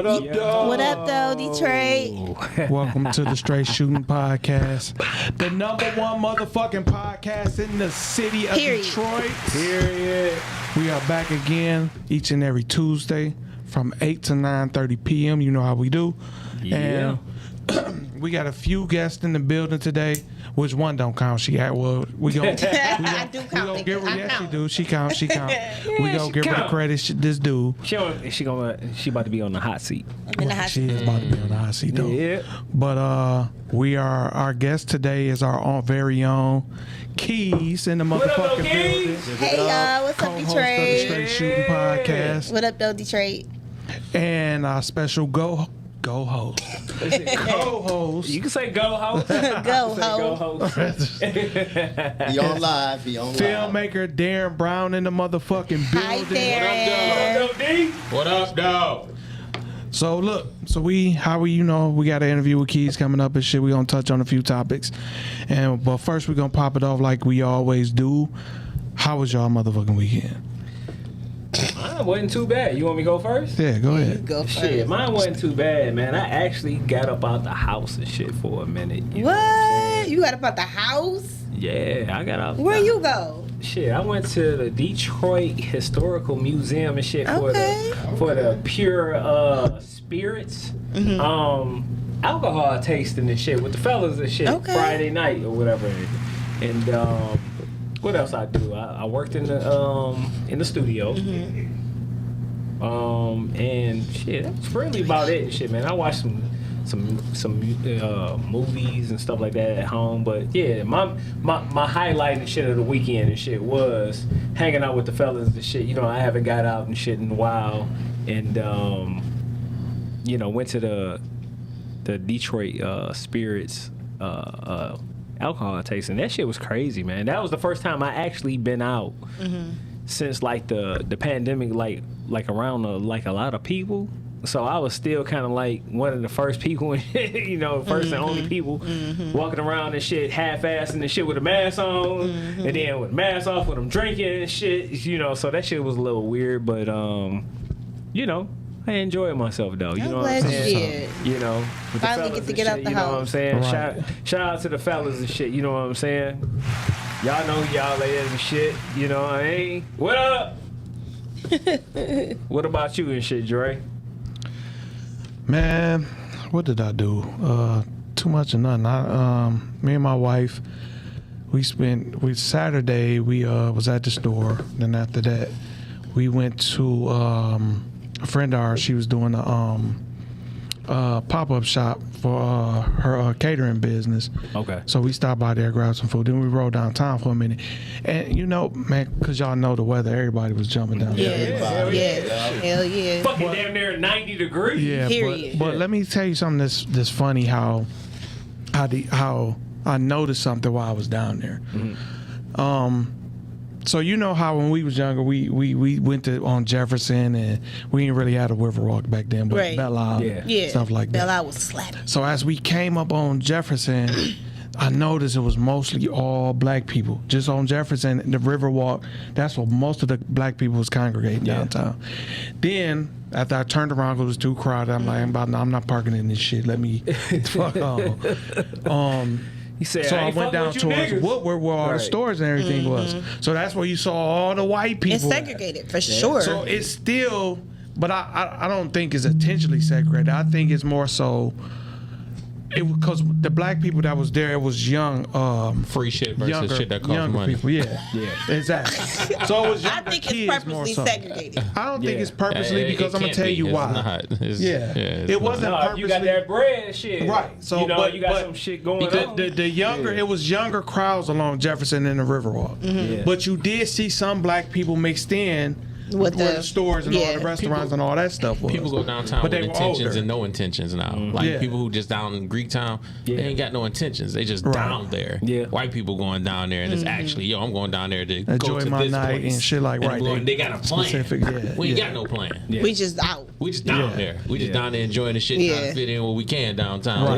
What up, though? What up, though, Detroit? Welcome to the Str8 Shoot'N podcast, the number one motherfucking podcast in the city of Detroit. Period. We are back again each and every Tuesday from 8 to 9:30 p.m. You know how we do. Yeah. And we got a few guests in the building today. Which one don't count? She had we go. I do count. We gonna give her. I Yes, she count. do. She count. We gonna give her the credit. This dude. She about to be on the hot seat. I'm in the hot She seat. is about to be on the hot seat though. Yeah. But our guest today is our own very own Keys in the motherfucking building. Hey, y'all. What's up, Co-host of the Detroit? Str8 Shoot'N podcast, What up, though, Detroit? and our special go host. Co-host. You can say go host. Go, Go ho. host. Be on live. Filmmaker Darren Brown in the motherfucking Hi, building. Darren. What up, D? What up, dog? So look, we got an interview with Keys coming up and shit. We gonna touch on a few topics, but first we gonna pop it off like we always do. How was y'all motherfucking weekend? Mine wasn't too bad. You want me to go first? Yeah, go You ahead. go Shit, first. mine wasn't too bad, man. I actually got up out the house and shit for a minute. You know what I'm What? saying? You got about the house? Yeah, I got out. Where you go? Shit, I went to the Detroit Historical Museum and shit Okay. for the pure spirits. Alcohol tasting and shit with the fellas and shit Okay. Friday night or whatever. And what else I do? I worked in the studio. And shit, that's really about it and shit, man. I watched some movies and stuff like that at home, but yeah, my highlight and shit of the weekend and shit was hanging out with the fellas and shit. You know, I haven't got out and shit in a while, and you know, went to the Detroit Spirits alcohol tasting. That shit was crazy, man. That was the first time I actually been out since like the pandemic, like around like a lot of people. So I was still kind of like one of the first people, you know, first and only people walking around and shit, half-assing and shit with a mask on, and then with a mask off with them drinking and shit, you know. So that shit was a little weird, but you know, I enjoyed myself though. You I'm know glad what I'm you saying? did. You know, with the Finally fellas get to and get out shit, the you know what I'm house. saying? Right. Shout out to the fellas and shit. You know what I'm saying? Y'all know who y'all is and shit. You know what I mean? What up? What about you and shit, Dre? Man, what did I do? Too much of nothing. Me and my wife, Saturday we was at the store. Then after that, we went to a friend of ours. She was doing a pop-up shop for her catering business. Okay. So we stopped by there, grabbed some food. Then we rode downtown for a minute. And you know, man, because y'all know the weather, everybody was jumping down there. Hell yeah. Fucking damn near 90 degrees. Yeah, Period. but let me tell you something that's funny how I noticed something while I was down there. So you know how when we was younger, we went to on Jefferson and we didn't really have a Riverwalk back then, but Right. Belle Isle, Yeah. stuff like that. Belle Isle was slapping. So as we came up on Jefferson, I noticed it was mostly all black people. Just on Jefferson, the Riverwalk, that's where most of the black people was congregating downtown. Then, after I turned around because it was too crowded, I'm like, I'm not parking in this shit. Let me get the fuck on. He said, So I ain't went fucking down with you towards niggas. Woodward where all the Right. stores and everything was. So that's where you saw all the white people. It's segregated, for sure. So it's still, but I don't think it's intentionally segregated. I think it's more so, because the black people that was there, it was young, Free shit versus shit that costs younger money. people. Yeah, exactly. So it was I younger think kids it's purposely more so. segregated. I don't think Yeah. it's purposely because I'm gonna tell you why. Yeah. It it's wasn't- not. No, you got that bread and shit. Right. So, you know, but- you got but- some shit going The, on. the younger, it was younger crowds along Jefferson and the Riverwalk. Yeah. But you did see some black people mixed in With where the- the stores and all yeah. the restaurants and all that stuff was. People go downtown But with they were intentions older. and no intentions now. Like Yeah. people who just down in Greektown, Yeah. they ain't got no intentions. They just Right. down there. Yeah. White people going down there and it's actually, yo, I'm going down there to go Enjoy to my this night place. and shit like, And right, I'm going- they- they got a plan. specific, yeah, We ain't yeah. got no plan. Yeah. We just out. We just down Yeah. there. We just Yeah. down there enjoying the shit, trying Yeah. to fit in what we can downtown Right.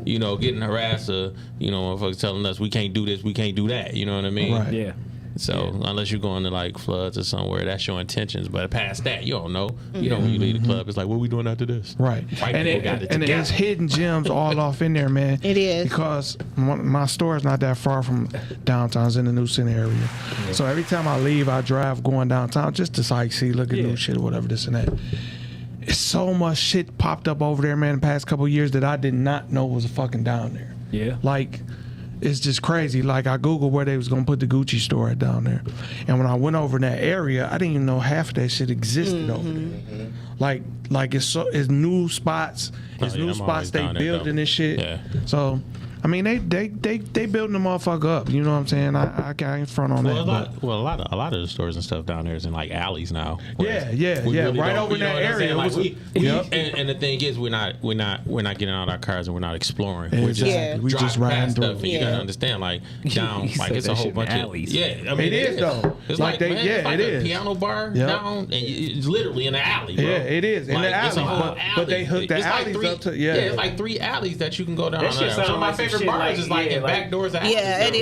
without, getting harassed or, motherfuckers telling us we can't do this, we can't do that. You know what I mean? Right. Yeah. So unless you're going to like Floods or somewhere, that's your intentions. But past that, you don't know. You know when you leave the club, it's like, what are we doing after this? Right. White people got it And together. there's hidden gems all off in there, man. It is. Because my store is not that far from downtown. It's in the New Center area. So every time I leave, I drive going downtown just to sightsee, look at new shit or whatever, this and that. It's so much shit popped up over there, man, the past couple of years that I did not know was fucking down there. Yeah. Like, it's just crazy. Like, I Googled where they was going to put the Gucci store at down there. And when I went over in that area, I didn't even know half of that shit existed over there. Like it's new spots. It's yeah, new I'm spots always they down there, building though. this shit. Yeah. So, I mean, they building the motherfucker up. You know what I'm saying? I ain't front on Well, that. a lot of the stores and stuff down there is in like alleys now. Yeah, yeah, We yeah. really Right don't- over in you know that what I'm area. saying? Like, It was- we- Yep. and the thing is, we're not getting out our cars and we're not exploring. We're just Exactly. We just driving riding past through. stuff, and you gotta understand, like down, You like said it's a that whole shit in bunch of alleys. yeah. I mean, It is, though. It's Like like, they- man, yeah, it's like it a is. piano bar Yep. down, and it's literally in the alley. Bro. Yeah, it is. In Like, the it's a alley. whole But they hooked the It's like alleys three- up to, Yeah, it's like 3 alleys that you can go down. That shit there. sound Some of my like some favorite shit bars like- is like yeah, in like- back doors of alleys. Yeah, it down is.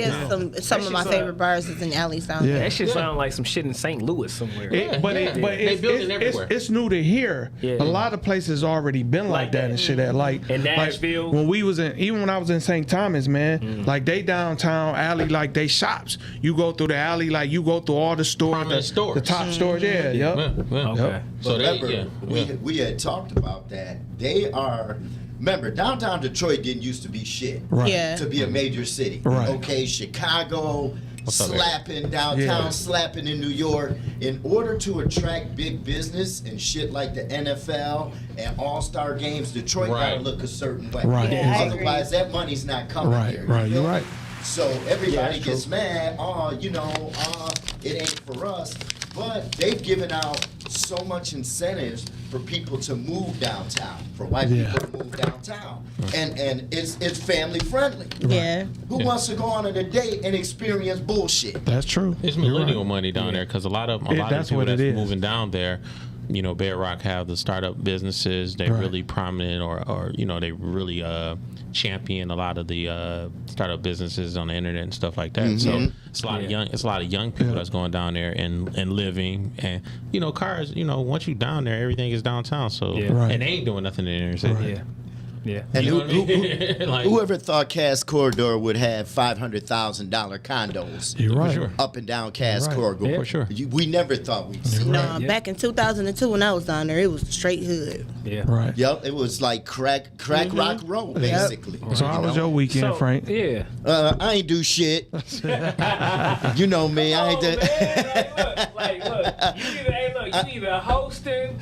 there. Some That of my shit's, favorite bars is in alleys down Yeah. there. That shit sound like some shit in St. Louis somewhere. But Yeah. They it's, build it everywhere. it's new to here. Yeah. A lot of places already been like that and shit. Like In Nashville. when we was in, even when I was in St. Thomas, man, like they downtown alley, like they shops. You go through the alley, like you go through all the stores, Prominent stores. the top stores. Yeah, Yeah, yep. yeah. Okay. Yep. So they, Remember, we had talked about that. They are. Remember, downtown Detroit didn't used to be shit. Right. Yeah. To be a major city. Right. Okay, Chicago, What's up, Eric? slapping downtown, Yeah. slapping in New York. In order to attract big business and shit like the NFL and All-Star games, Detroit Right. gotta look a certain way. Right. Yeah, I agree. Otherwise, that money's not coming Right, here. right, You you're feel right. me? So everybody that's gets true. mad. It ain't for us. But they've given out so much incentives for people to move downtown, for white Yeah. people to move downtown, and it's family friendly. Yeah. Who wants to go on a date and experience bullshit? That's true. It's You're millennial right. money down there because a lot of Yeah, the that's people what it that's is. moving down there, you know, Bedrock have the startup businesses. They're Right. really prominent, or you know, they really champion a lot of the startup businesses on the internet and stuff like that. So it's a lot of young people Yeah. that's going down there and living, and you know, cars. You know, once you down there, everything is downtown. So Yeah. Right. and they ain't doing nothing in the inner city. Right. Yeah. Yeah. And You know who, what I mean? Like, whoever thought Cass Corridor would have $500,000 condos You're right. sure. up and down Cass Right. Corridor? Yeah, for sure. We never thought we'd see. Right. No, back in 2002 when I was down there, it was straight hood. Yeah. Right. Yep, it was like crack rock roll, basically. So how was your weekend, So, Frank? Yeah. I ain't do shit. You know me. I ain't Oh, do. man, like, look, you either hosting,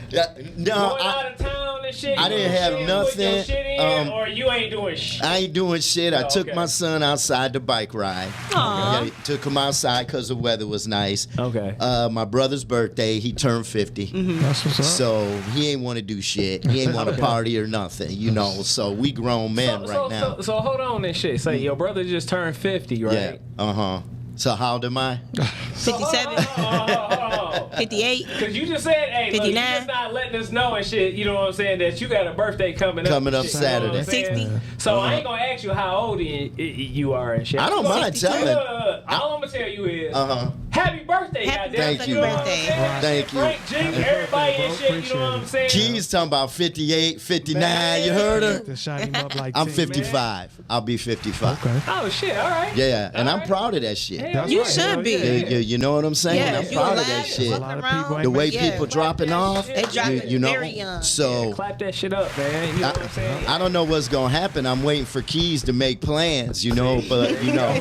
No, going out of town and shit. I you didn't doing have shit, nothing, putting your shit in, um, or you ain't doing shit. I ain't doing shit. I Oh, took okay. my son outside to bike ride. Aw. Yeah, took him outside because the weather was nice. Okay. My brother's birthday, he turned 50. That's what's up. So he ain't want to do shit. He ain't want to party or nothing, you know. So we grown men right now. So hold on and shit. Say your brother just turned 50, right? Yeah. So how old am I? 57, Hold on. 58. Cause you just said, hey, look, you 59. just not letting us know and shit. You know what I'm saying? That you got a birthday coming up. Coming and up shit, you know what I'm Saturday. saying? 60. So I ain't gonna ask you how old you are and shit. I don't mind telling. All I'm gonna tell you is, Uh-huh. happy birthday, Happy goddamn. Thank you. you. know what I'm Birthday. saying? Thank you. Frank, Jake, everybody and shit. You know what I'm saying? Keys talking about 58, 59. Man. You heard her? To shine him up like I'm 10. 55. I'll be 55. Okay. Oh shit! All right. Yeah, and All I'm right. proud of that shit. Hell You yeah. should Hell be. yeah. You know what I'm saying? Yeah, I'm you proud of alive, that shit. A lot of walking people around. The way Yeah. people dropping off, They dropping you know. very young. So Clap that shit up, man. You know what I'm saying? I don't know what's gonna happen. I'm waiting for Keys to make plans, you know. But you know,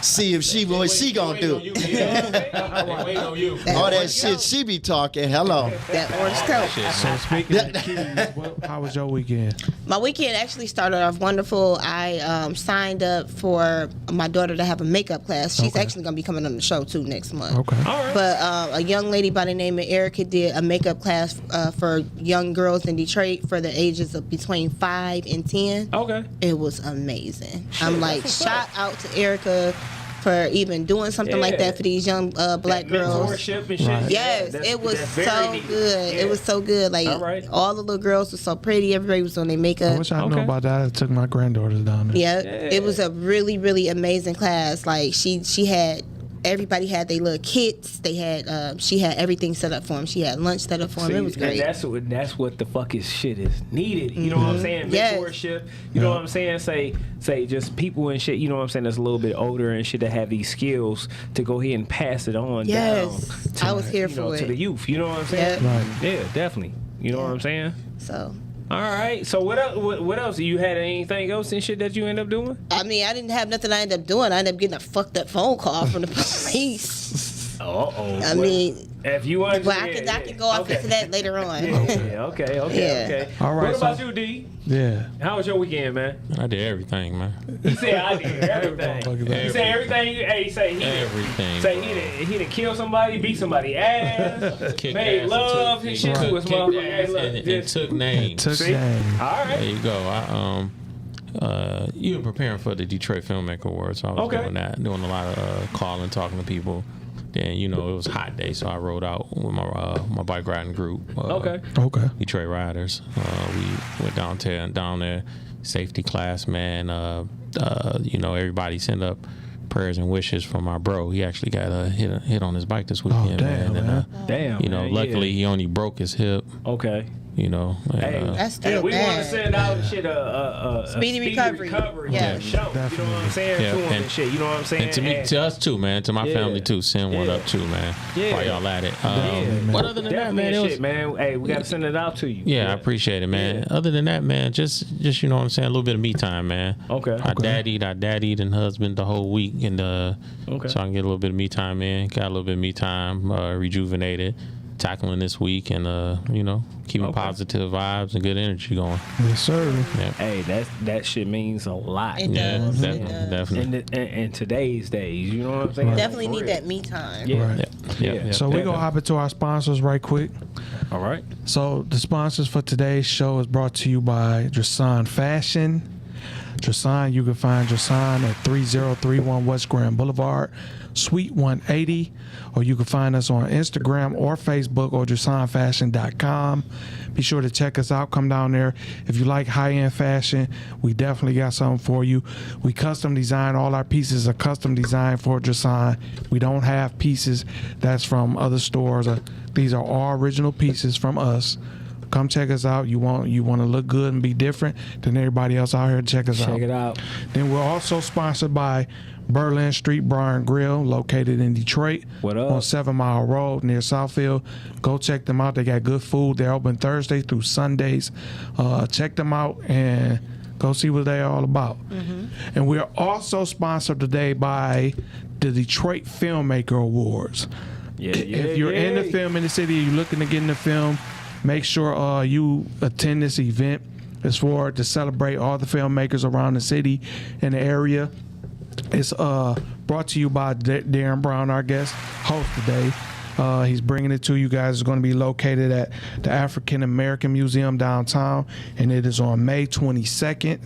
see if she gonna do. They waiting on you. All that shit she be talking. Hello. That orange coat. So speaking of keys, how was your weekend? My weekend actually started off wonderful. I signed up for my daughter to have a makeup class. She's Okay. actually going to be coming on the show too next month. Okay. All right. But a young lady by the name of Erica did a makeup class for young girls in Detroit for the ages of between 5 and 10. Okay. It was amazing. I'm like, shout out to Erica for even doing something like Yeah. that for these young black That girls. mentorship and shit. Right. Yes, That's- it was that's very so needed. good. Yeah. It was so good. Like All right. all the little girls were so pretty. Everybody was on their I makeup. wish I knew Okay. about that. I took my granddaughters down there. Yeah, Yeah. it was a really, really amazing class. Like she had everybody had their little kits. They had she had everything set up for them. She had lunch set up for them. It was great. That's what the fucking shit is needed. You know what I'm saying? Yes. Mentorship. You know what I'm saying? Say just people and shit. You know what I'm saying? That's a little bit older and shit that have these skills to go ahead and pass it on down. To, I was here for it. To the youth. You know what I'm saying? Yep. Right. Yeah, definitely. You know what I'm saying? So. All right. So what else? What else? You had anything else and shit that you end up doing? I mean, I didn't have nothing I ended up doing. I ended up getting a fucked up phone call from the police. I mean, if you want, well, I can go off into that later on. Okay. All right. What about you, D? Yeah. How was your weekend, man? I did everything, man. He said I did everything. He said everything. Hey, say he Everything. Say he done killed somebody, beat somebody ass, Kicked made ass love and and took- shit to his kicked motherfucking ass ass. and took names. Took See? game. All There right. you go. You were preparing for the Detroit Filmmaker Awards, so I was doing that, doing a lot of calling, talking to people. Then it was a hot day, so I rode out with my bike riding group. Okay. Detroit Riders. We went down there, safety class, man. Everybody sent up prayers and wishes for my bro. He actually got hit on his bike this weekend, damn, man. Damn. Man, luckily he only broke his hip. Okay. Hey, That's still we bad. want to send out shit a Speedy recovery. Yeah. Show. You know what I'm saying? Yeah, To him and- and shit. You know what I'm saying? And to us too, man. To my family too. Send one up too, man. Yeah. While y'all at it. But other than that, definitely man, it shit, was, man. Hey, we gotta send it out to you. yeah, I appreciate it, man. Yeah. Other than that, man, just you know what I'm saying, a little bit of me time, man. Okay. I daddied and husband the whole week, and so I can get a little bit of me time in. Got a little bit of me time, rejuvenated, tackling this week, and keeping positive vibes and good energy going. Yes, sir. Yeah. Hey, that shit means a lot. It Yeah, does. definitely. In today's days, you know what I'm saying? Definitely For need real. that me time. Yeah. Right. Yeah. So we're going to hop into our sponsors right quick. All right. So the sponsors for today's show is brought to you by Drasan Fashion. Drasan, you can find Drasan at 3031 West Grand Boulevard, Suite 180, or you can find us on Instagram or Facebook or DrasanFashion.com. Be sure to check us out. Come down there. If you like high-end fashion, we definitely got something for you. We custom design. All our pieces are custom designed for Drasan. We don't have pieces that's from other stores. These are all original pieces from us. Come check us out. You want to look good and be different than everybody else out here. Check us out. Check it out. Then we're also sponsored by Berlin Street Bar and Grill, located in Detroit. What up? On 7 Mile Road near Southfield. Go check them out. They got good food. They're open Thursday through Sundays. Check them out and go see what they're all about. And we're also sponsored today by the Detroit Filmmaker Awards. If you're in the film in the city, you're looking to get in the film, make sure you attend this event. It's to celebrate all the filmmakers around the city and the area. It's brought to you by Darren Brown, our guest host today. He's bringing it to you guys. It's going to be located at the African American Museum downtown, and it is on May 22nd.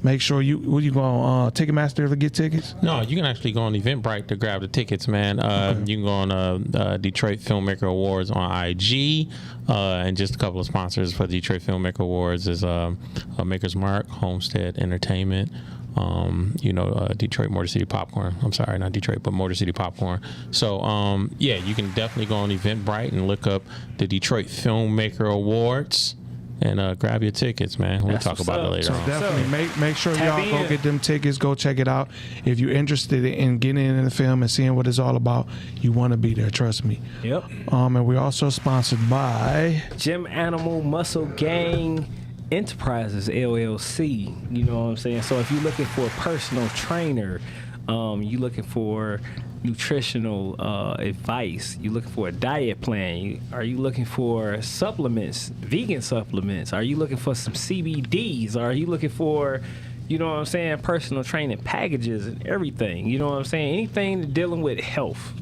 Make sure you going Ticketmaster to get tickets? No, you can actually go on Eventbrite to grab the tickets, man. You can go on Detroit Filmmaker Awards on IG, and just a couple of sponsors for the Detroit Filmmaker Awards is Maker's Mark, Homestead Entertainment, Detroit Motor City Popcorn. I'm sorry, not Detroit, but Motor City Popcorn. So, you can definitely go on Eventbrite and look up the Detroit Filmmaker Awards. And grab your tickets, man. We'll talk about it later So on. definitely make sure Tap y'all go in. get them tickets. Go check it out. If you're interested in getting in the film and seeing what it's all about, you want to be there. Trust me. Yep. And we're also sponsored by Gym Animal Muscle Gang Enterprises LLC. You know what I'm saying? So if you're looking for a personal trainer, you're looking for nutritional advice, you're looking for a diet plan, are you looking for supplements, vegan supplements, are you looking for some CBDs, are you looking for, you know what I'm saying, personal training packages and everything, you know what I'm saying, anything dealing with health,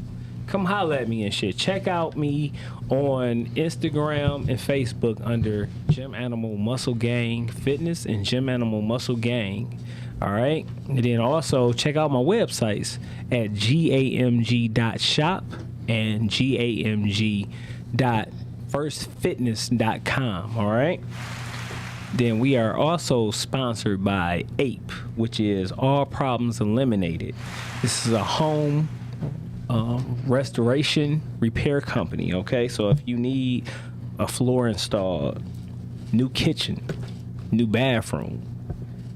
come holler at me and shit. Check out me on Instagram and Facebook under Gym Animal Muscle Gang Fitness and Gym Animal Muscle Gang. All right. And then also check out my websites at gamg.shop and gamg.firstfitness.com. All right. Then we are also sponsored by APE, which is All Problems Eliminated. This is a home restoration repair company. Okay, so if you need a floor installed, new kitchen, new bathroom,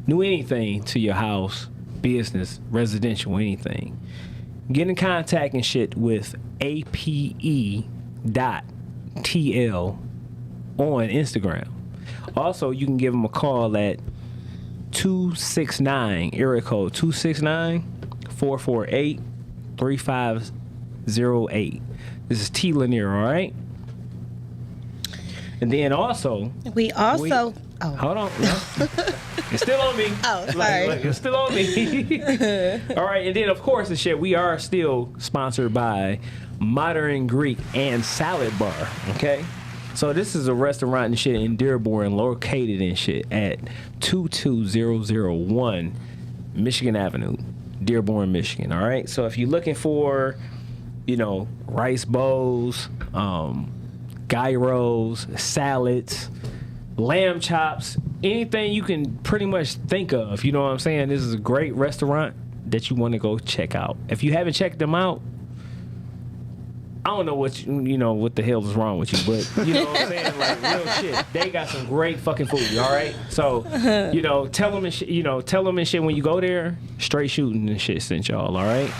new anything to your house, business, residential, anything, get in contact and shit with APE.TL on Instagram. Also, you can give them a call at 269, area code 269-448-3508. This is T. Lanier, all right? And then also... We also... Hold on. No. It's still on me. Oh, sorry. It's still on me. All right, and then, of course, and shit, we are still sponsored by Modern Greek and Salad Bar, okay? So this is a restaurant and shit in Dearborn, located and shit at 22001 Michigan Avenue, Dearborn, Michigan. All right. So if you're looking for, rice bowls, gyros, salads, lamb chops, anything you can pretty much think of, you know what I'm saying? This is a great restaurant that you want to go check out. If you haven't checked them out, I don't know what what the hell is wrong with you, but you know what I'm saying, like real shit. They got some great fucking food, all right. So, tell them and shit when you go there. Straight Shootin' and shit sent y'all, all right.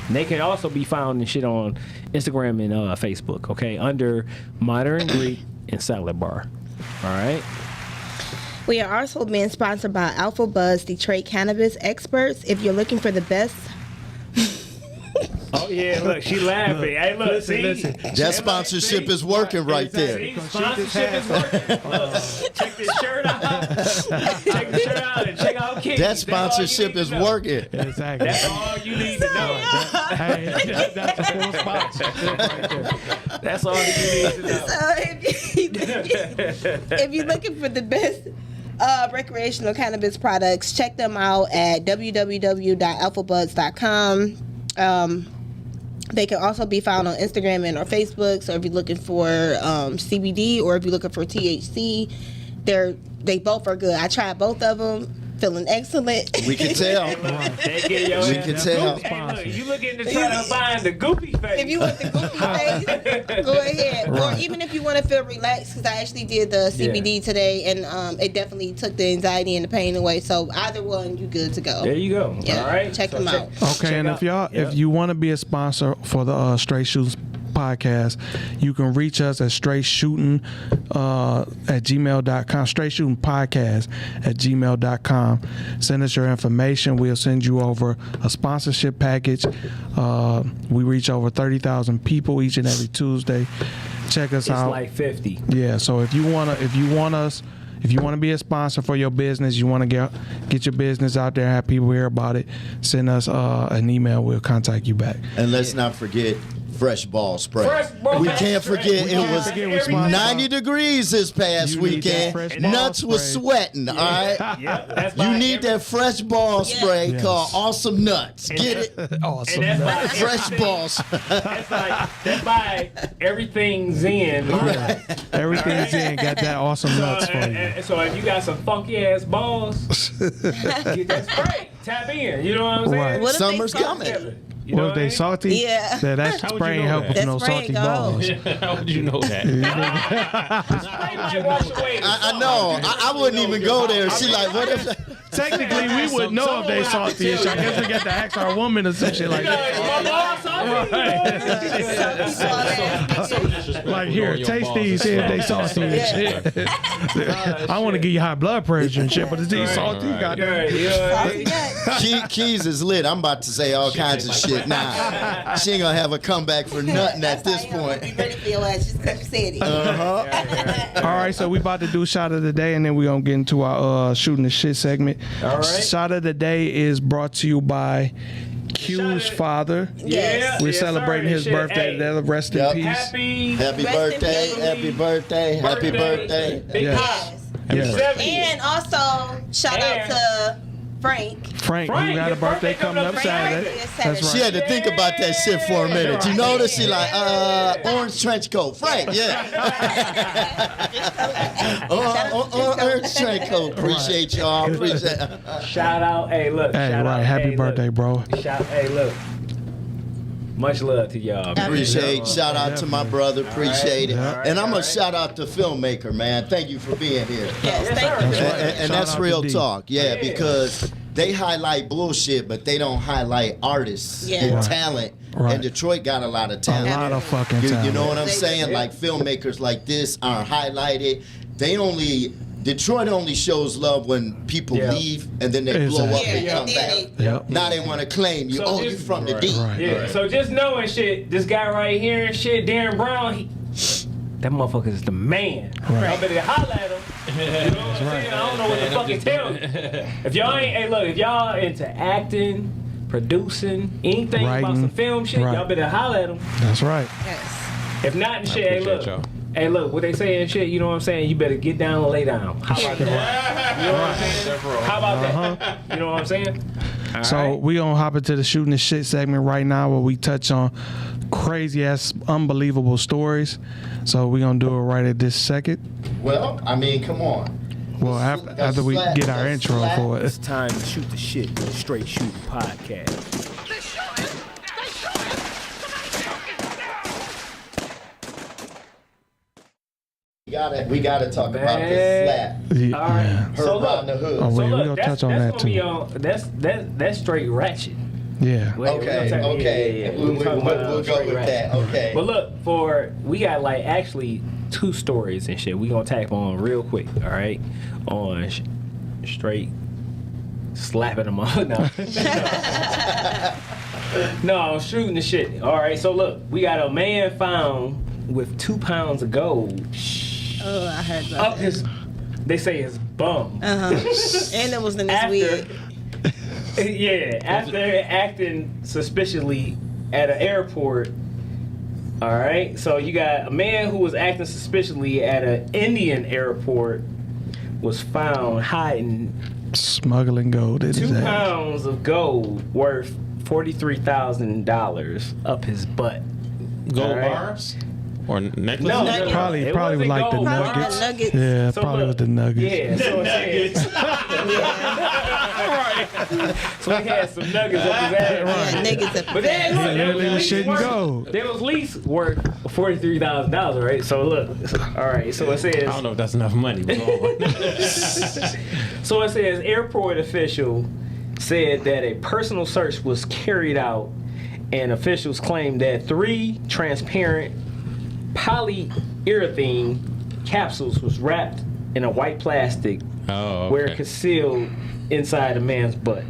And they can also be found and shit on Instagram and Facebook, okay, under Modern Greek and Salad Bar, all right. We are also being sponsored by Alpha Buzz Detroit Cannabis Experts. If you're looking for the best. Oh yeah, look, she laughing. Hey, look, Listen. That sponsorship is working right there. See, sponsorship is working. Check this shirt out. Check the shirt out and check out King. That sponsorship is working. Exactly. That's all you need to know. Hey, that's a full sponsorship right there. That's all you need to know. So if you're looking for the best recreational cannabis products, check them out at www.alphabuzz.com. They can also be found on Instagram and or Facebook. So if you're looking for CBD or if you're looking for THC, they both are good. I tried both of them. Feeling excellent. We can tell. We can tell. Hey, look, you looking to try to find the goofy face. If you want the goofy face, go ahead. Or even if you want to feel relaxed, because I actually did the CBD today, and it definitely took the anxiety and the pain away. So either one, you good to go. There you go. Yeah. All right. Check them out. Okay, and if you want to be a sponsor for the Str8 Shoot'N podcast, you can reach us at Str8 Shoot'N at gmail.com, Str8 Shoot'N podcast at gmail.com. Send us your information. We'll send you over a sponsorship package. We reach over 30,000 people each and every Tuesday. Check us out. It's like 50. Yeah, so if you want to be a sponsor for your business, you want to get your business out there, have people hear about it, send us an email. We'll contact you back. And let's not forget Fresh Ball Spray. We can't forget it was 90 degrees this past weekend. Nuts was sweating, all right? That's You need that Fresh Ball Spray called Awesome Nuts. Get it? Awesome. And that's Fresh Balls. that's by Everything's In. Everything's in. Got that awesome nuts for you. So if you got some funky ass balls, get that spray. Tap in. You know what I'm saying? Right. What if they Summer's salty? coming. You know Well, if they what I mean? salty, Yeah. that spray ain't help with That no spray salty go. balls. How would you know that? Spray might wash away the I know. I wouldn't even go there. She like, what if? Technically, we would know if they salty. I guess we got to ask our woman or some shit like that. Like, here, taste these, see if they salty and shit. I want to give you high blood pressure and shit, but it's these salty, goddamn. Keys is lit. I'm about to say all kinds of shit now. She ain't gonna have a comeback for nothing at this point. Be ready for your ass just because you said it. All right, so we about to do shot of the day, and then we're gonna get into our shooting the shit segment. All right. Shot of the day is brought to you by Q's father. Yes. We're celebrating his birthday. Hey, Rest in Yep. peace. happy Happy Rest in birthday, peace. happy birthday, happy birthday. Big Yes. pop. Yes. 70. And also, shout out to Frank. Frank, Frank, who got a his birthday coming up Frank Saturday. birthday is That's She right. had to think about that shit for a minute. You notice she like, orange trench coat. Frank, yeah. Orange trench coat. Appreciate y'all. Shout out. Hey, look. Hey, shout right. out. Happy hey, birthday, look. bro. Hey, look. Much love to y'all. Man. Appreciate. Shout out to my brother. Appreciate it. Yeah. And I'm gonna shout out the filmmaker, man. Thank you for being here. Yes, Yes, thank sir. you. That's right. And Shout that's out real to D. talk. Yeah, Yeah. because they highlight bullshit, but they don't highlight artists Yeah. and Right. talent. Right. And Detroit got a lot of A talent. lot of fucking You talent. know what I'm They- saying? yeah. Like filmmakers like this are highlighted. Detroit only shows love when people Yeah. leave and then they blow up Exactly. and Yeah, come and back. then Yep. Now they want to claim you. So Oh, this- you from the Right. D. Right. Yeah. So just knowing shit, this guy right here and shit, Darren Brown, that motherfucker is the man. Right. Y'all better holler at him. You know what I'm saying? I don't know what the fuck to tell you. If y'all ain't, hey, look, if y'all into acting, producing, anything about Writing. some film shit, Right. y'all better holler at him. That's right. Yes. If not, and shit, hey, appreciate look. y'all. Hey, look, what they say and shit, you know what I'm saying? You better get down and lay down. How about that? You know what I'm saying? How about that? You know what I'm saying? All So right. we gonna hop into the shooting the shit segment right now, where we touch on crazy ass, unbelievable stories. So we gonna do it right at this second. Well, I mean, come on. Well, after we get our intro for It's it. time to shoot the shit with the Straight Shooting Podcast. We gotta talk about Man. this slap. Yeah. All right. Yeah. Her So around the look, hood. Oh, so wait, we look, gonna that's, touch on that's that gonna be too. on, that's straight ratchet. Yeah. Wait, we Okay, gonna talk- okay. yeah, yeah, We'll talk about go straight with ratchet. that. Okay. But look, we got like actually 2 stories and shit. We gonna tap on real quick, all right? On straight slapping them on. No, I'm shooting the shit. All right, so look, we got a man found with 2 pounds of gold Oh, I heard about up his. They say his bum. And it was in this After, wig. yeah, after acting suspiciously at an airport. All right, so you got a man who was acting suspiciously at an Indian airport was found hiding Smuggling gold. It 2 is that. pounds of gold worth $43,000 up his butt. Gold All right. bars or necklaces? No, Nuggets. Probably It was wasn't like the gold bars. Probably nuggets. the nuggets. Yeah, So probably look, was the nuggets. Yeah, so it right. So he had some nuggets up his ass. Yeah, niggas up But then, look, He literally was shitting gold. There was least worth $43,000, right? So look, all right. So it I says. don't know if that's enough money. But go on. So it says airport official said that a personal search was carried out, and officials claimed that 3 transparent polyurethane capsules was wrapped in a white plastic Oh, okay. where concealed inside a man's butt.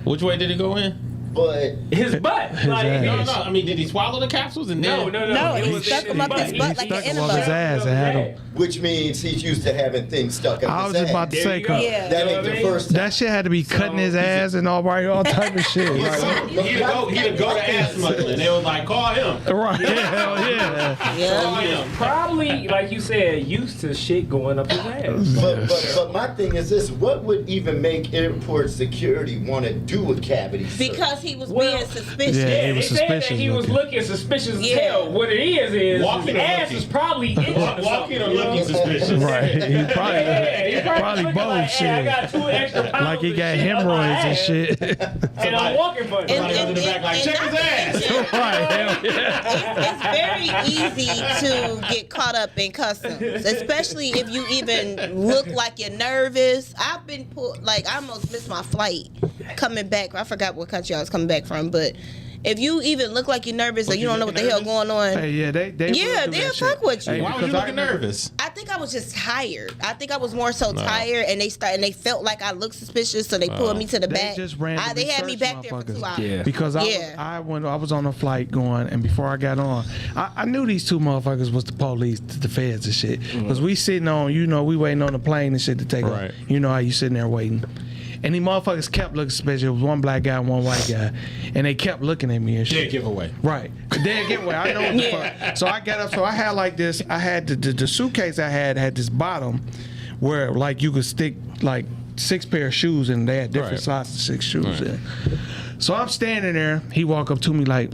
Which way did it go in? But His butt. Like, ass. No, no. I mean, did he swallow the capsules and No, then? No, it he was stuck in him up his He butt like stuck an him up his enema. ass and had him. which means he's used to having things stuck up I his was just about to ass. There say, you go. 'cause Yeah. That You know ain't what I the mean? first time. that shit had to be cutting his ass and all type of shit. Right. He'd go to ass smuggling. They was like, call him. Right. Hell yeah. Yeah. Call him. Probably, like you said, used to shit going up his ass. But my thing is this: what would even make airport security want to do a cavity search? Because he was Well, being suspicious. Yeah, Yeah, he they was said that suspicious he was looking. looking suspicious as Yeah. hell. What it is Walking his or ass looking? is probably itching or Walking something, or you know? looking suspicious. Right. He probably, Yeah, he probably looking both like, shit. Hey, I got 2 extra pounds like he of got shit up my hemorrhoids and ass, shit. and I'm walking for it. Somebody goes in the back like, check his ass. Right. Hell yeah. It's very easy to get caught up in customs, especially if you even look like you're nervous. I've been pulled, like I almost missed my flight coming back. I forgot what country I was coming back from, but if you even look like you're nervous or you don't know what the hell going on, Hey, yeah, they Yeah, will do they'll that fuck shit. with you. Hey, Why was you because I looking remember- nervous? I think I was just tired. I think I was more so tired, and they felt like I looked suspicious, so they pulled me to the They back. just randomly They had me searched back there for 2 motherfuckers. hours. Yeah. Because Yeah. I was on a flight going, and before I got on, I knew these 2 motherfuckers was the police, the feds and shit. Because we sitting on, we waiting on the plane and shit to take off. Right. You know how you sitting there waiting. And these motherfuckers kept looking suspicious. It was 1 black guy and 1 white guy. And they kept looking at me and shit. Dead giveaway. Right. Dead giveaway. I know what the fuck. So I got up. So I had like this. I had the suitcase I had this bottom where like you could stick like 6 pair of shoes and they had different Right. slots of 6 shoes Right. in. So I'm standing there. He walk up to me like,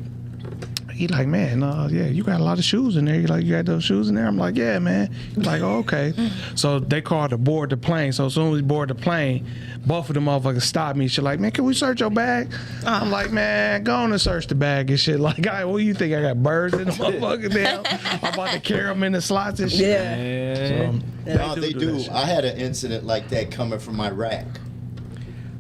he like, man, yeah, you got a lot of shoes in there. You like, you got those shoes in there? I'm like, yeah, man. He's like, oh, okay. So they called to board the plane. So as soon as we board the plane, both of them motherfuckers stopped me. She's like, man, can we search your bag? I'm like, man, go on and search the bag and shit. Like, what do you think? I got birds in the motherfucker now? I'm about to carry them in the slots and shit. Yeah. So, No, they do. that shit. I had an incident like that coming from Iraq.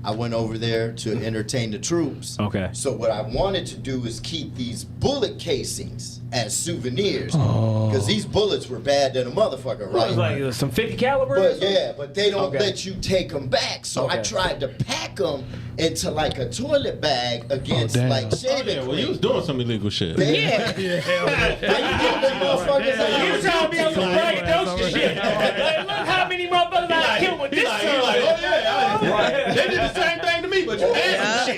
I went over there to entertain the troops. Okay. So what I wanted to do is keep these bullet casings as souvenirs. Oh. Because these bullets were bad than a motherfucker, It right? was like some 50 caliber. or But something? yeah, but they don't Okay. let you take them back. So I Okay. tried to pack them into like a toilet bag against damn. like Oh, shaving yeah, well, you cream. was doing some illegal shit. Yeah. How you get them motherfuckers out? You trying to be on some braggadocious shit. Like, look how many motherfuckers I killed with this They did the same thing to me, but you had some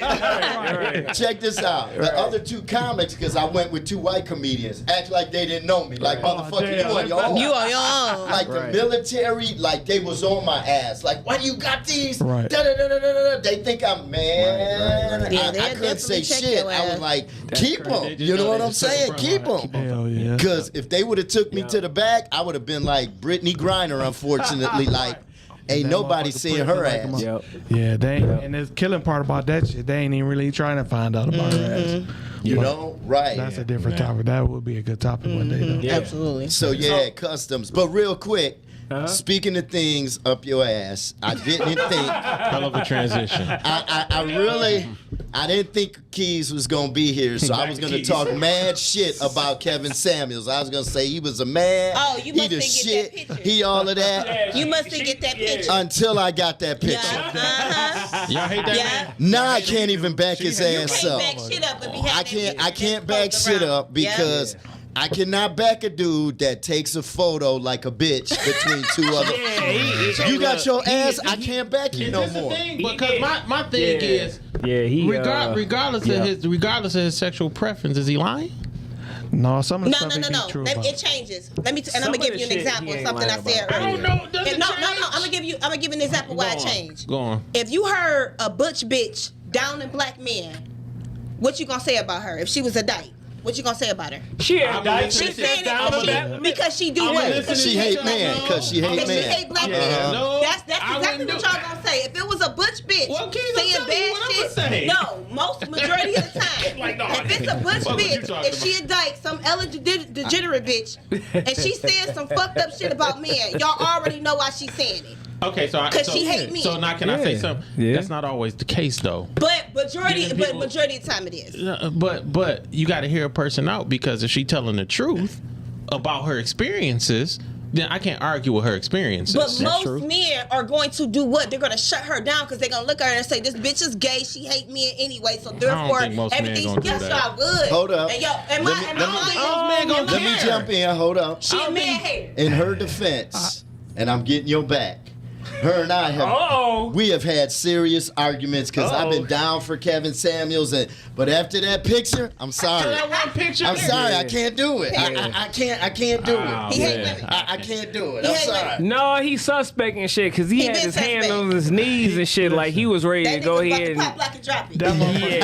shit. Check this out. The other two comics, because I went with two white comedians, act like they didn't know me. Like, motherfucker, you on your own. You on your own. Like the military, like they was on my ass. Like, why do you got these? Right. Da-da-da-da-da-da. They think I'm man. Yeah, I they'll couldn't say definitely check shit. your I was ass. like, That's keep crazy. them. They just You know know what they I'm just took saying? them Keep from them. Hell yeah. Because if they would have took me to the back, I would have been like Brittany Griner, unfortunately. Like, ain't That nobody motherfucker seeing put her it like a ass. Yep. Yeah, they ain't, and the killing part about that shit, they ain't even really trying to find out about her ass. You know? Right. That's a different topic. That would be a good topic one day, though. Yeah. Absolutely. So yeah, customs. But real quick, speaking of things up your ass, I didn't think Hell of a transition. I didn't think Keys was gonna be here, so I was gonna Keys. talk mad shit about Kevin Samuels. I was gonna say he was a man. Oh, you he must the didn't shit. get that picture. He all of that. You must get that picture. Until I got that picture. Yeah. Uh-huh. Y'all hate that Yeah. man? Now I can't even back his ass Can't up. back shit up if he had I that can't picture. back Just shit post up around. because I cannot back a dude that takes a photo like a bitch between two other. You got your ass. I can't back you no This the more. thing, because my thing is, Yeah, he. regardless of his sexual preference, is he lying? No, some of the No, stuff no, he no, be no. true It about. changes. Let me and I'm Some gonna of give the you an shit example he of ain't something I lying said about. earlier. Does it No, change? I'm gonna give you an example why it Go on. changed. Go on. If you heard a butch bitch down in black men, what you gonna say about her? If she was a dyke, what you gonna say about her? She I'm had died. listening She to said down it to that. because she do I'm what? listening She to hate that. men because she hate Because she men. hate black Yeah. men. No, That's I exactly wouldn't what do y'all it. gonna say. If it was a butch bitch Well, Keith, I'm saying telling you bad what I'ma shit, say. no, majority of the time. Like, no, if it's a butch fuck what you bitch, talking if she a dyke, some degenerate bitch, and she says some fucked up shit about men, y'all already know why she's saying it. Okay, so 'Cause she hate me. So now can I say Yeah. something? Yeah. That's not always the case though. But majority of the time it is. But you got to hear a person out, because if she telling the truth about her experiences, then I can't argue with her experiences. But most men are going to do what? They're going to shut her down because they're going to look at her and say, this bitch is gay. She hate men anyway. So therefore, think most men everything's... gonna do Yes, that. I would. Hold up. And yo, and Let my, me- and let my me- audience- man gonna Let me jump in. Hold up. She a man hater. In her defense, and I'm getting your back. Her and I have we have had serious arguments because I've been down for Kevin Samuels, but after that picture, I'm sorry. that one picture. I'm sorry, I can't do it. I can't do it. He hate women. I can't do it. He I'm hate sorry. women. No, he's suspecting shit because he had been his hand suspect. on his knees and shit, like he was ready to That go nigga ahead about to and. pop like a drop it. That motherfucker-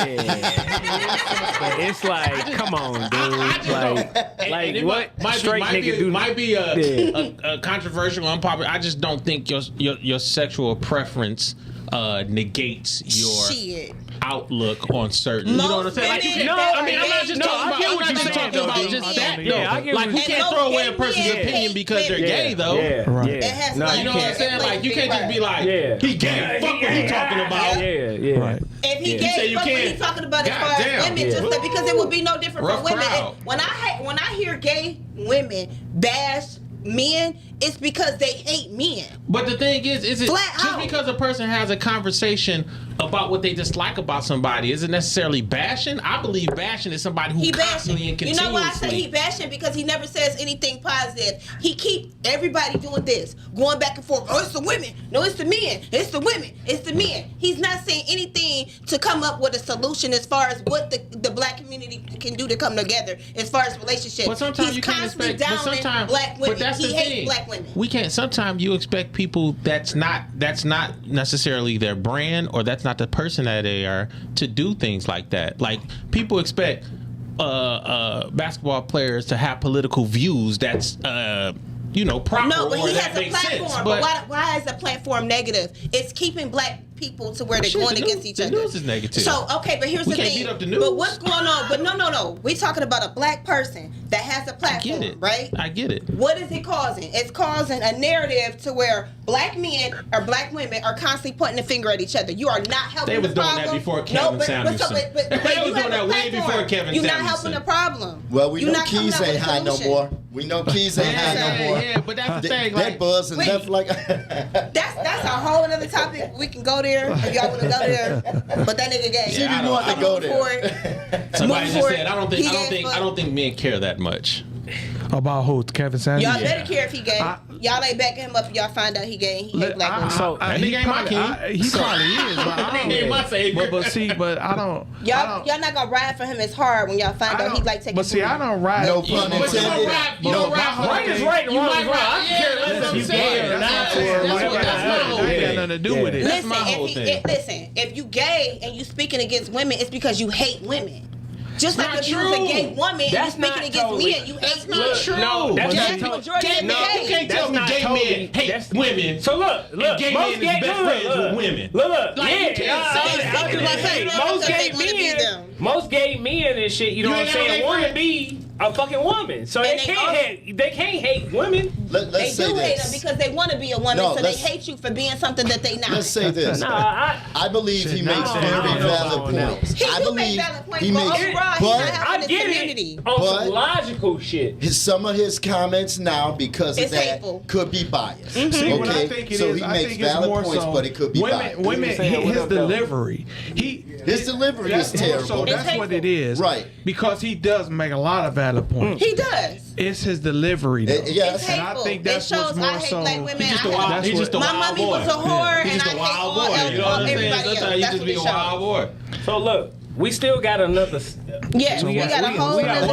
Yeah. It's like, come on, dude. Like And what straight nigga do? might be a controversial, unpopular. I just don't think your sexual preference negates your Shit. outlook on certain. You know what I'm saying? Like, you Most can't, women I mean, I'm not just No, talking I about. get I'm what not you're just saying, talking about though, just dude. that. Yeah, though. I get Like, what you you're can't saying. throw away a And person's most opinion men because they're hate gay, though. Yeah, Right. yeah. It has No, to You know what I'm saying? Like, you can't just be like, Yeah. he gay. Fuck what he talking about. Yeah. Right. If he Yeah. You say gay, you fuck what can't. he talking about as far Goddamn. as women, Yeah. just because it would be no different Rough from women. crowd. And when I hear gay women bash men, it's because they hate men. But the thing is it Flat just out. because a person has a conversation about what they dislike about somebody isn't necessarily bashing? I believe bashing is somebody who He constantly bashing. and You know why I say he continuously. bashing? Because he never says anything positive. He keep everybody doing this, going back and forth. Oh, it's the women. No, it's the men. It's the women. It's the men. He's not saying anything to come up with a solution as far as what the black community can do to come together as far as relationships. But sometimes He's you can't constantly expect. But downing sometimes, black women. but that's He the hates thing. black women. We can't. Sometimes you expect people that's not necessarily their brand or that's not the person that they are to do things like that. Like people expect basketball players to have political views that's proper. No, but or he that has a makes platform. sense. But why is the platform negative? It's keeping black people to where they're Shit, going the against news- each the other. news is negative. So okay, but here's We the can't thing. beat up the news. But what's going on? But no. We're talking about a black person that has a I platform, get it. right? I get it. What is it causing? It's causing a narrative to where black men or black women are constantly pointing the finger at each other. You are not helping They was the doing problem. that before No, Kevin but Samuelson. but They you was have doing a that way platform. before Kevin You're not Samuelson. helping the problem. Well, we You're know not coming Keys up with ain't a high no solution. more. We know Keys ain't high no more. Yeah, but that's the thing. That Like, buzz and Wait. left like. That's a whole other topic. We can go there if y'all want to go there. But that nigga gay. She I didn't don't- want to I'm go moving there. forward. somebody Move just forward. said, I don't think men care that much. About who? Kevin Samuels? Y'all better care if he gay. Y'all ain't backing him up. If y'all find out he gay. And he hate black women. So, that nigga ain't my king. He probably is, but I That nigga ain't my don't. savior. But I don't. Y'all not gonna ride for him as hard when y'all find out he like taking. But see, I don't ride. No You- pun but you intended. don't ride. You don't ride for Right is right and You wrong might is wrong. I ride. don't care Yeah, less that's if you what I'm gay saying. or not. That's my whole That ain't got thing. nothing to do with it. That's my whole thing. Listen, if you gay and you speaking against women, it's because you hate women. Just like Not if you was a true. gay woman and you That's speaking not against totally- men, you hate Not men. true. No, that's That's not the totally. majority of Gay the men, you gay. can't That's tell me not gay totally- men hate that's- women. So look, And gay most men is gay best friends with women. Look, Like, you yeah, can't say I was that. just gonna say, Because most they gay wanna be them. most gay men and shit, you know You what I'm ain't know saying, they want to friends. be a fucking woman, so And they they can't also- hate women. They Let's say do hate them this. because they want to be a woman, No, so they let's- hate you for being something that they not. Let's say this. Nah, I believe he makes I very don't know valid about points. He I do make believe valid points, he but makes, overall, he's not but helping I his get community. it on But- some logical shit. some of his comments now, because of It's that, hateful. could be biased. See, what I Okay, think it so is, he I makes think it's valid more points, so but it could be biased. women, saying, what his up, though? delivery. His delivery is That's more terrible. so. That's It's what hateful. it is. Right. Because he does make a lot of valid points. He does. It's his delivery. Though. Yes. It's And I hateful. think that's it shows what's more I hate so. black women. He's just a I wild. hate- He's just a my wild mommy boy. was a whore, He's and just I a hate wild all boy. You know what I'm saying? everybody else. Sometimes he's That's just what being it a wild shows. boy. So look, we still got another. Yeah, we got a whole we got other.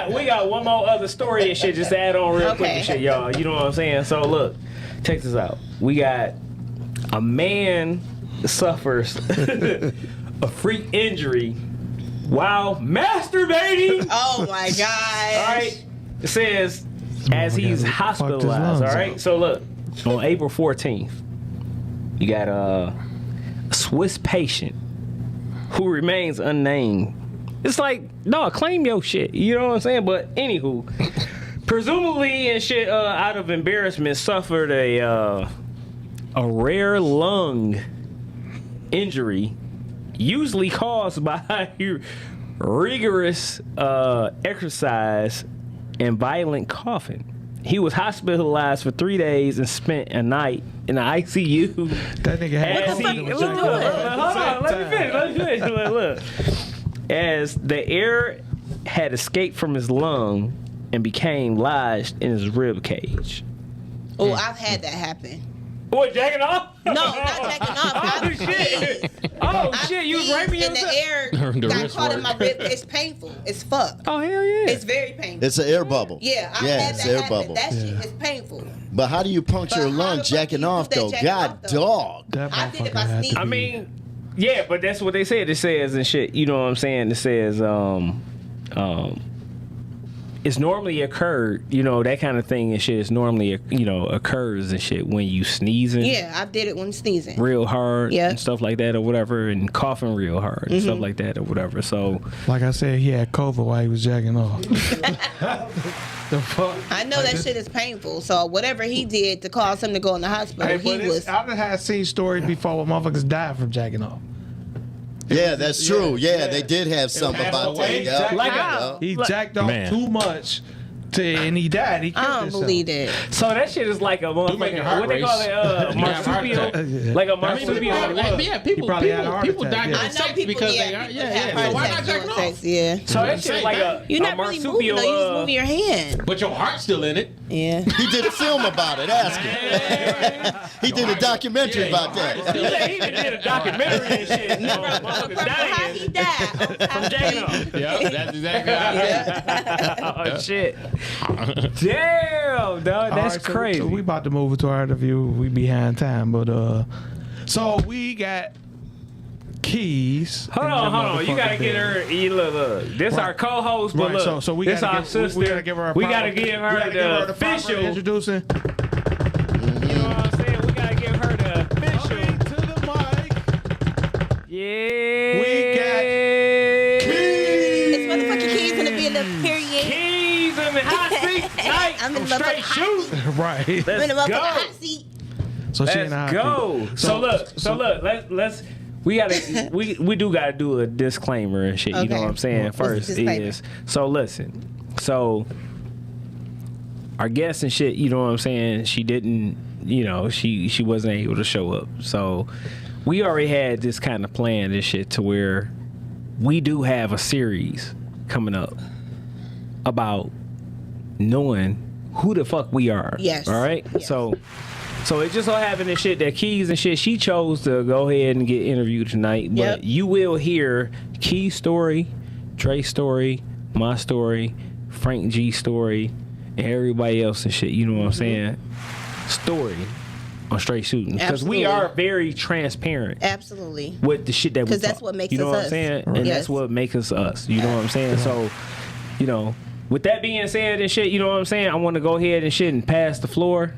one. We got one more other story and shit. Just to add on real quick Okay. and shit, y'all. You know what I'm saying? So look, check this out. We got a man suffers a freak injury while masturbating. Oh my god! All right, it says as motherfucker he's fucked his hospitalized. lungs All right, up. so look, on April 14th, you got a Swiss patient who remains unnamed. It's like, no, claim your shit. You know what I'm saying? But anywho, presumably and shit, out of embarrassment, suffered a rare lung injury, usually caused by rigorous exercise and violent coughing. He was hospitalized for 3 days and spent a night in the ICU. That nigga had As fuck he, you look, doing? hold on, let me finish. Look. As the air had escaped from his lung and became lodged in his rib cage. Oh, I've had that happen. What, jacking off? No, not jacking off. Oh I've shit! seen- Oh I've shit! You was seen raping in the yourself? air. The Got wrist caught in my work. rib. It's painful. It's fuck. Oh hell yeah! It's very painful. It's an air bubble. Yeah, I've yeah, had it's that air happen. bubble. That shit is painful. But how do you puncture a But how lung the fuck jacking do you off do that though? jacking God off, though? dog. That I did it motherfucker by had to sneaking. I be- mean, yeah, but that's what they said. It says and shit. You know what I'm saying? It says it's normally occurred. You know that kind of thing and shit. Is normally occurs and shit when you sneezing. Yeah, I did it when sneezing. Real hard Yeah. and stuff like that or whatever, and coughing real hard and stuff like that or whatever. So Like I said, he had COVID while he was jacking off. The fuck? I know that shit is painful. So whatever he did to cause him to go in the hospital, Hey, he but was. I done had seen stories before where motherfuckers died from jacking off. Yeah, that's true. Yeah, they did have something passed about away. that. Yeah. Like Yeah. He jacked off Man. too much, and he died. He killed I don't himself. believe it. So that shit is like a make your motherfucking heart what they call it, race. You have a heart attack. marsupial, like a I mean, marsupial. people probably had a heart people attack, die yeah. of I know sex people. because Yeah, they are. people Yeah, have yeah. heart So why not attacks jacking during off? sex. Yeah. So that shit is like a You're not really marsupial. moving though. You just moving your hand. But your heart's still in it. Yeah. He did a film about it. Ask him. He did a documentary about He that. said he even did a documentary and shit. No, motherfuckers How he dying died. from jacking off. Yeah, that's exactly how it is. Oh shit! Damn, dog, All that's right, so crazy. we about to move to our interview. We behind time, but so we got Keys. Hold on. You gotta get her. Look. This our co-host, but Right, look. so we this gotta our sister. we gotta give her a We proper- gotta give her we gotta give her the the proper official. introducing. You know what I'm saying? We gotta give her the official. Coming to the mic. Yeah. We got It's motherfucking keys in the building. Period. Keys in the hot seat tonight. I'm in the Straight motherfucking hot shoot. Right. I'm in the Let's motherfucking go. hot seat. So she in the Let's hot go. seat. So look. Let's. We gotta. we do gotta do a disclaimer and shit. You know Okay. what I'm saying? What's the First disclaimer? is so listen. So our guest and shit. You know what I'm saying? She didn't. You know she wasn't able to show up. So we already had this kind of plan and shit to where we do have a series coming up about knowing who the fuck we are. Yes. All right. Yes. So it just so happened and shit that Keys and shit, she chose to go ahead and get interviewed tonight. But Yep. you will hear Key's story, Trey's story, my story, Frank G's story, and everybody else and shit. You know what I'm saying? Story on Str8 Shoot'N. Because we Absolutely. are very transparent Absolutely. with the shit that we 'Cause that's talk. what makes you know us what I'm us. saying? Right. And Yes. that's what makes us us. You know what I'm saying? So, you know, with that being said and shit, you know what I'm saying? I want to go ahead and shit and pass the floor.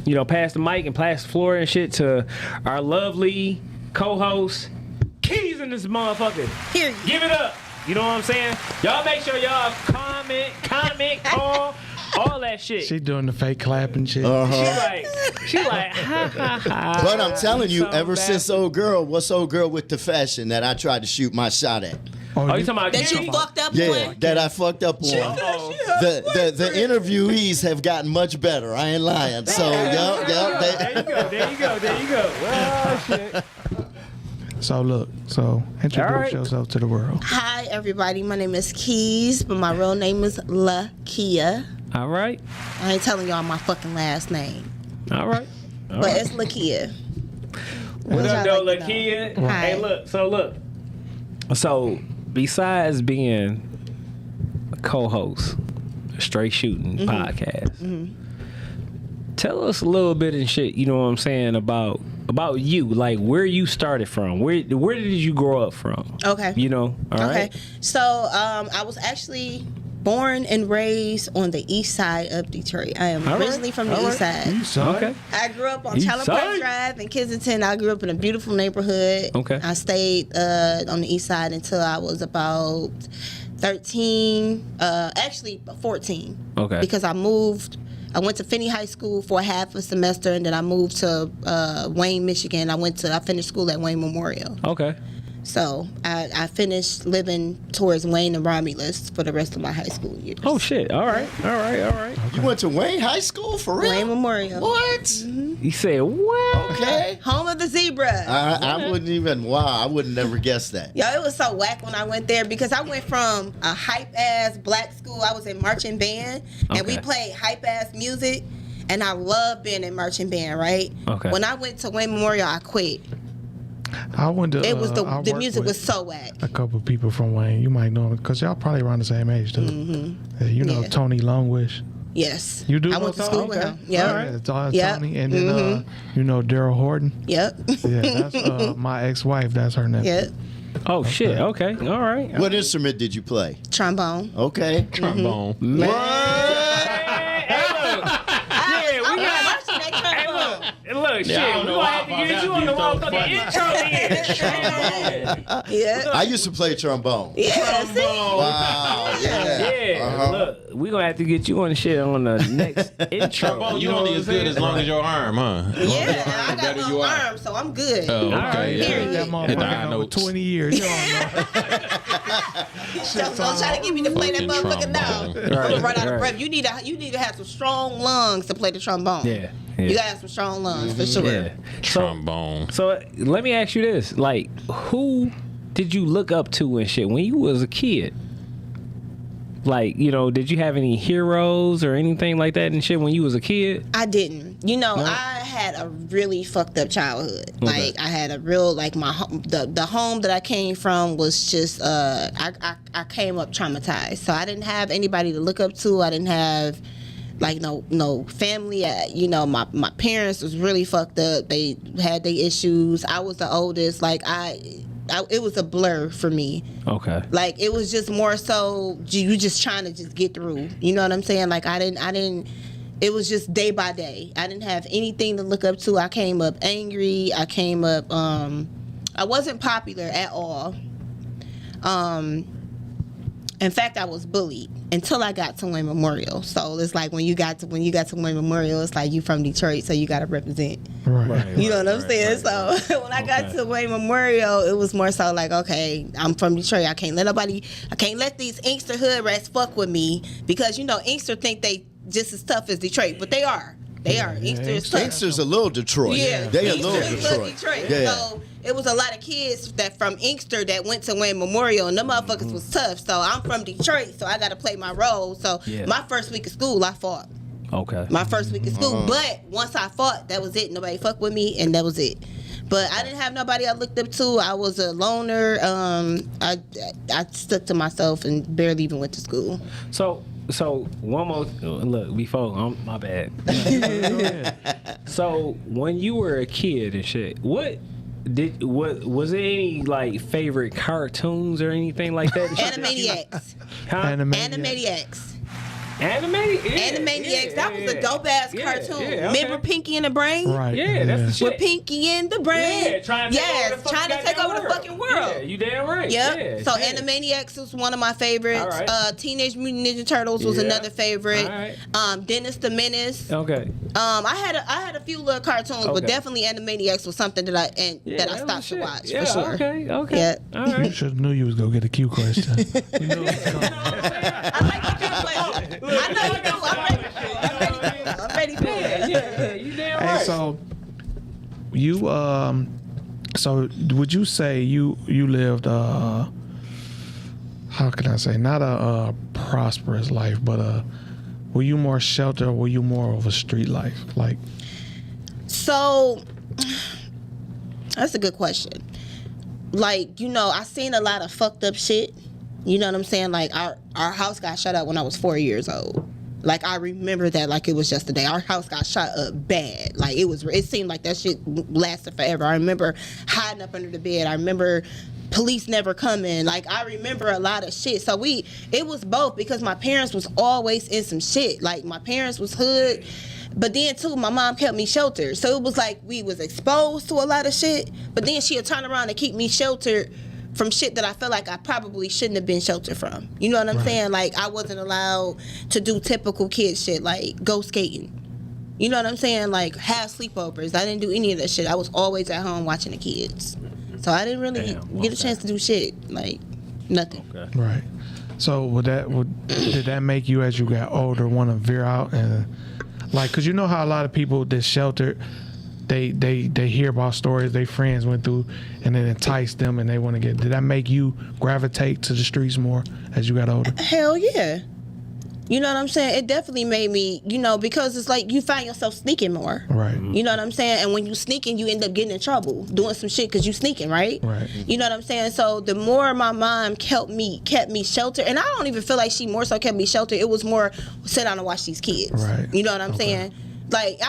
You know, pass the mic and pass the floor and shit to our lovely co-host, Keys in this motherfucker. Period. Give it up. You know what I'm saying? Y'all make sure y'all comment, call, all that shit. She doing the fake clapping shit. She like, ha ha ha. But I'm telling you, So ever since bad. what's old girl with the fashion that I tried to shoot my shot at? Oh, you talking about That Kitty? you fucked up Yeah, on? that I fucked up on. Uh-oh. The interviewees have gotten much better. I ain't lying. So, There yup. you go. Well, shit. So look, introduce All right. yourself to the world. Hi, everybody. My name is Keys, but my real name is Lakeisha. All right. I ain't telling y'all my fucking last name, All right. but it's Lakeisha. What up, y'all though, like to know? Lakeisha? Hi. Hey, look. So, besides being a co-host, a Str8 Shoot'N podcast, tell us a little bit and shit. You know what I'm saying about you, like where you started from. Where did you grow up from? Okay. You know. All Okay. right. So I was actually born and raised on the east side of Detroit. I am All right. originally from the All east right. side. Okay. I grew up on East Challen side? Park Drive in Kensington. I grew up in a beautiful neighborhood. Okay. I stayed on the east side until I was about 13, actually 14. Okay. Because I moved. I went to Finney High School for half a semester, and then I moved to Wayne, Michigan. I finished school at Wayne Memorial. Okay. So I finished living towards Wayne and Romulus for the rest of my high school years. Oh shit. All right. You went to Wayne High School for real? Wayne Memorial. What? You said what? Okay. Home of the zebra. I wouldn't even. Wow, I would never guess that. Yo, it was so whack when I went there because I went from a hype ass black school. I was in marching band and we Okay. played hype ass music, and I loved being in marching band. Right. Okay. When I went to Wayne Memorial, I quit. I went to. It was I the worked music with was so whack. a couple of people from Wayne. You might know them because y'all probably around the same age too. Yeah, you know Yeah. Tony Longwish. Yes. You do. I know went to Tony? school with him. Yep. Yeah, it's all Yep. Tony, and then you know Daryl Horton. Yep. Yeah, that's my ex-wife. That's her name. Yep. Oh shit. Okay. All right. What instrument did you play? Trombone. Okay. Trombone. Man. What? Yeah, we I got. was marching that Hey, trombone. look, shit. I don't We know gonna why have to I get found you on the that so motherfucking funny. intro here. Yeah. I used to play trombone. Yeah. see? Wow. Yeah. Yeah, Uh-huh. look, we gonna have to get you on the shit on the next intro. Trombone, you know only what as I'm good saying? as long as your arm, huh? Yeah, I got better long you are. arms, so I'm good. Oh, All right, okay. period. That And I motherfucker know over 20 years. You don't know. Don't try to get me to play that Fucking motherfucker now. trombone. I'm gonna run out Right. of breath. You need to have some strong lungs to play the trombone. Yeah, You gotta have some strong lungs for sure. yeah. Trombone. So let me ask you this: like, who did you look up to and shit when you was a kid? Like, you know, did you have any heroes or anything like that and shit when you was a kid? I didn't. You know, I had a really fucked up childhood. Like I had a real my home, the home that I came from was just I came up traumatized. So I didn't have anybody to look up to. I didn't have like no family. You know, my parents was really fucked up. They had their issues. I was the oldest. Like it was a blur for me. Okay. Like it was just more so you just trying to just get through. You know what I'm saying? Like I didn't. It was just day by day. I didn't have anything to look up to. I came up angry. I came up. I wasn't popular at all. In fact, I was bullied until I got to Wayne Memorial. So it's like when you got to Wayne Memorial, it's like you from Detroit, so you got to represent. Right. You know what I'm saying? So when I got to Wayne Memorial, it was more so like, okay, I'm from Detroit. I can't let these Inkster hood rats fuck with me because you know Inkster think they just as tough as Detroit, but they are. They are. Inkster is tough. Inkster's a little Detroit. Yeah, They a Inkster little is little Detroit. Detroit. Yeah. So it was a lot of kids that from Inkster that went to Wayne Memorial, and them motherfuckers was tough. So I'm from Detroit, so I got to play my role. So my first week of school, I fought. Okay. My first week of school, but once I fought, that was it. Nobody fucked with me, and that was it. But I didn't have nobody I looked up to. I was a loner. I stuck to myself and barely even went to school. So one more look before my bad. So when you were a kid and shit, was there any like favorite cartoons or anything like that? Animaniacs. Huh? Animaniacs. Animaniacs. That was a dope ass cartoon. Yeah, okay. Remember Pinky and the Brain? Right. Yeah, that's the shit. With Pinky and the Brain. Yeah, trying to take over the fucking world. Yeah, you damn right. Yep. Yeah, So yeah. Animaniacs was one of my favorites. All right. Teenage Mutant Ninja Turtles was another favorite. All right. Dennis the Menace. Okay. I had a few little cartoons, but Okay. definitely Animaniacs was something that I stopped to watch for sure. Okay. Yeah. All You right. should have knew you was gonna get a Q question. You know what's coming. I like the Q question. I know you do. I'm ready for it. Yeah, you damn right. Hey, so you so would you say you lived how can I say, not a prosperous life, but were you more sheltered or were you more of a street life? Like, So that's a good question. Like, you know, I seen a lot of fucked up shit. You know what I'm saying? Like our house got shut up when I was 4 years old. Like I remember that like it was yesterday. Our house got shot up bad. Like it seemed like that shit lasted forever. I remember hiding up under the bed. I remember police never coming. Like I remember a lot of shit. So it was both because my parents was always in some shit. Like my parents was hood, but then too my mom kept me sheltered. So it was like we was exposed to a lot of shit, but then she'll turn around and keep me sheltered from shit that I felt like I probably shouldn't have been sheltered from. You know what I'm saying? Like I wasn't allowed to do typical kid shit like go skating. You know what I'm saying? Like have sleepovers. I didn't do any of that shit. I was always at home watching the kids. So I didn't really get a chance to do shit. Like nothing. Okay. right. So did that make you as you got older want to veer out and like, cause you know how a lot of people that sheltered, they hear about stories they friends went through and it enticed them and they want to get. Did that make you gravitate to the streets more as you got older? Hell yeah. You know what I'm saying? It definitely made me, you know, because it's like you find yourself sneaking more. Right. You know what I'm saying? And when you sneaking, you end up getting in trouble, doing some shit because you sneaking, right? Right. You know what I'm saying? So the more my mom kept me sheltered, and I don't even feel like she more so kept me sheltered. It was more sit down and watch these kids. Right. You know what I'm saying? Like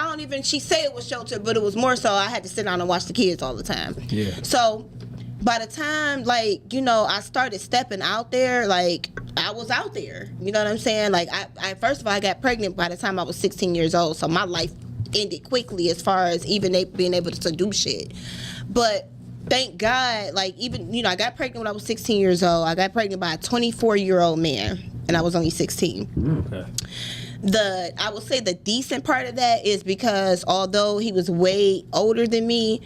she said it was sheltered, but it was more so I had to sit down and watch the kids all the time. Yeah. So by the time, like, you know, I started stepping out there, like, I was out there. You know what I'm saying? Like, I first of all, I got pregnant by the time I was 16 years old, so my life ended quickly as far as even being able to do shit. But thank God, like, even, you know, I got pregnant when I was 16 years old. I got pregnant by a 24-year-old man, and I was only 16. Okay. I would say the decent part of that is because although he was way older than me,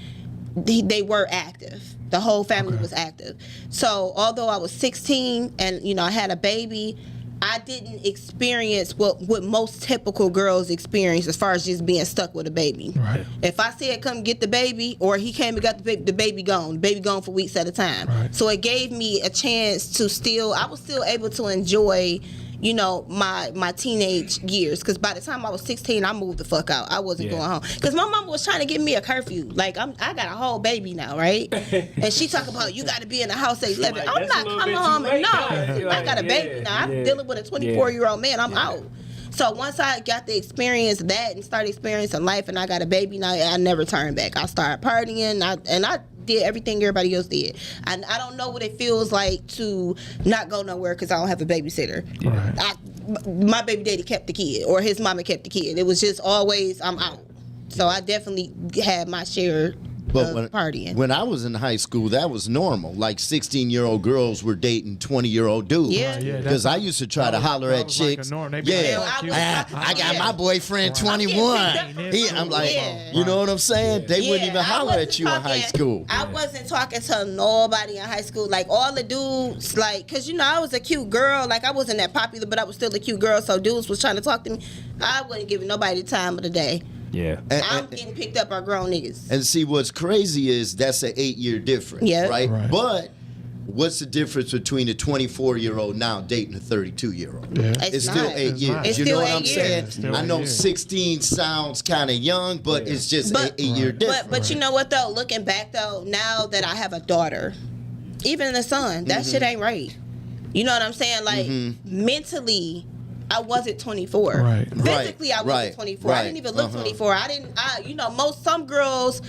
they were active. The whole family was active. So although I was 16 and, you know, I had a baby, I didn't experience what most typical girls experience as far as just being stuck with a baby. Right. If I said come get the baby, or he came and got the baby gone. The baby gone for weeks at a time. Right. So it gave me a chance to I was still able to enjoy, you know, my teenage years. Because by the time I was 16, I moved the fuck out. I wasn't going home. Because my mom was trying to give me a curfew. Like, I got a whole baby now, right? And she talk about, you got to be in the house at 11. Like, I'm that's a not little coming bit home. too late No, now. I got a baby now. I'm dealing with a 24-year-old man. I'm out. So once I got to experience that and started experiencing life and I got a baby now, I never turned back. I started partying. I did everything everybody else did. And I don't know what it feels like to not go nowhere because I don't have a babysitter. Right. My baby daddy kept the kid, or his mama kept the kid. It was just always I'm out. So I definitely had my share of partying. When I was in high school, that was normal. Like 16-year-old girls were dating 20-year-old dudes. Yeah. Because I used to try to holler at chicks. Like I got my boyfriend 21. I'm like, Yeah. you know what I'm saying? They wouldn't even holler at you in high school. I wasn't talking to nobody in high school. Like all the dudes, like, cause I was a cute girl. Like I wasn't that popular, but I was still a cute girl. So dudes was trying to talk to me. I wasn't giving nobody the time of the day. Yeah. I'm getting picked up by grown niggas. And see, what's crazy is that's an 8-year difference, right? But what's the difference between a 24-year-old now dating a 32-year-old? Yeah. It's still 8 years. It's you still know what 8 I'm years. saying? I know 16 sounds kind of young, but it's just an 8-year difference. But you know what though? Looking back though, now that I have a daughter, even a son, that shit ain't right. You know what I'm saying? Like mentally, I wasn't 24. Right. Physically, I wasn't 24. I didn't even look 24. Some girls,